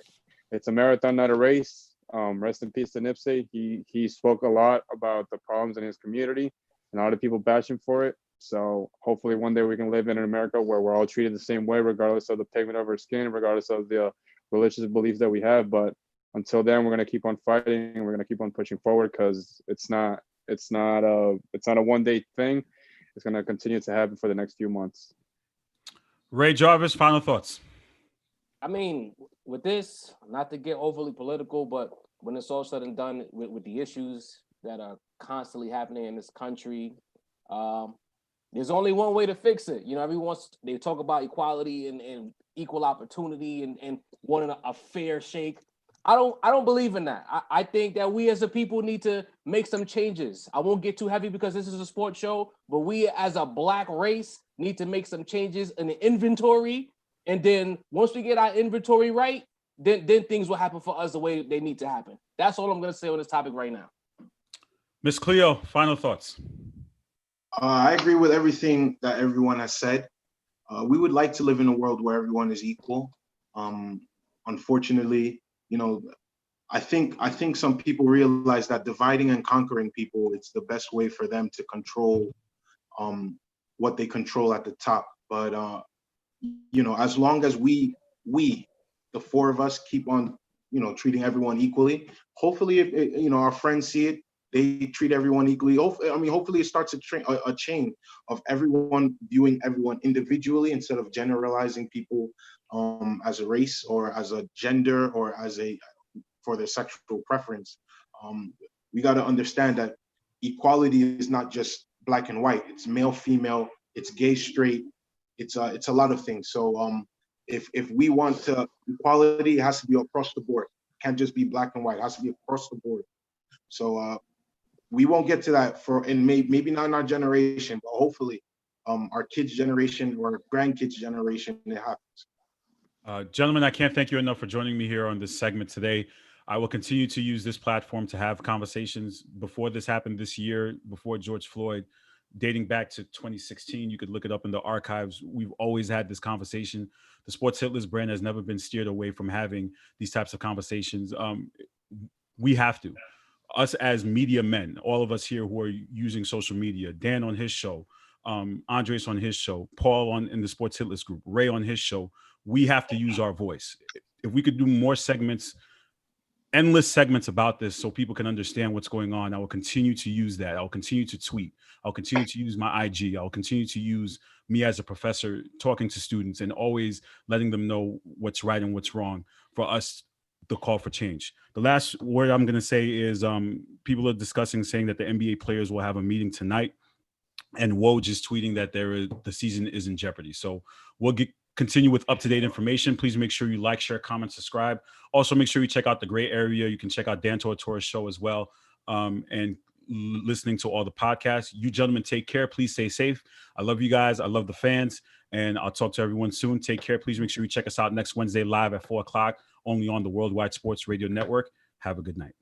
It's a marathon, not a race. Rest in peace to Nipsey. He spoke a lot about the problems in his community, and a lot of people bash him for it. So hopefully one day we can live in America where we're all treated the same way, regardless of the pigment of our skin, regardless of the religious beliefs that we have. But until then, we're going to keep on fighting, and we're going to keep on pushing forward, because it's not a one-day thing. It's going to continue to happen for the next few months. Ray Jarvis, final thoughts. I mean, with this, not to get overly political, but when it's all said and done with the issues that are constantly happening in this country, there's only one way to fix it. You know, they talk about equality and equal opportunity and wanting a fair shake. I don't believe in that. I think that we as a people need to make some changes. I won't get too heavy because this is a sports show, but we as a black race need to make some changes in the inventory. And then once we get our inventory right, then things will happen for us the way they need to happen. That's all I'm going to say on this topic right now. Miss Cleo, final thoughts. I agree with everything that everyone has said. We would like to live in a world where everyone is equal. Unfortunately, you know, I think some people realize that dividing and conquering people, it's the best way for them to control what they control at the top. But you know, as long as we the four of us keep on, you know, treating everyone equally, hopefully if you know, our friends see it, they treat everyone equally. Hopefully it starts a chain of everyone viewing everyone individually instead of generalizing people as a race or as a gender or for their sexual preference. We got to understand that equality is not just black and white. It's male, female, it's gay, straight. It's a lot of things. So if we want equality, it has to be across the board. It can't just be black and white. It has to be across the board. So we won't get to that maybe not in our generation, but hopefully our kids' generation or grandkids' generation, it happens. Gentlemen, I can't thank you enough for joining me here on this segment today. I will continue to use this platform to have conversations. Before this happened this year, before George Floyd, dating back to 2016, you could look it up in the archives. We've always had this conversation. The Sports Hitless brand has never been steered away from having these types of conversations. We have to. Us as media men, all of us here who are using social media, Dan on his show, Andres on his show, Paul in the Sports Hitless group, Ray on his show, we have to use our voice. If we could do more segments, endless segments about this so people can understand what's going on, I will continue to use that. I'll continue to tweet. I'll continue to use my IG. I'll continue to use me as a professor talking to students and always letting them know what's right and what's wrong for us, the call for change. The last word I'm going to say is people are discussing saying that the NBA players will have a meeting tonight, and Woj is tweeting that the season is in jeopardy. So we'll continue with up-to-date information. Please make sure you like, share, comment, subscribe. Also, make sure you check out The Gray Area. You can check out Dan Tortora's show as well. And listening to all the podcasts. You gentlemen, take care. Please stay safe. I love you guys. I love the fans. And I'll talk to everyone soon. Take care. Please make sure you check us out next Wednesday live at 4 o'clock, only on the Worldwide Sports Radio Network. Have a good night.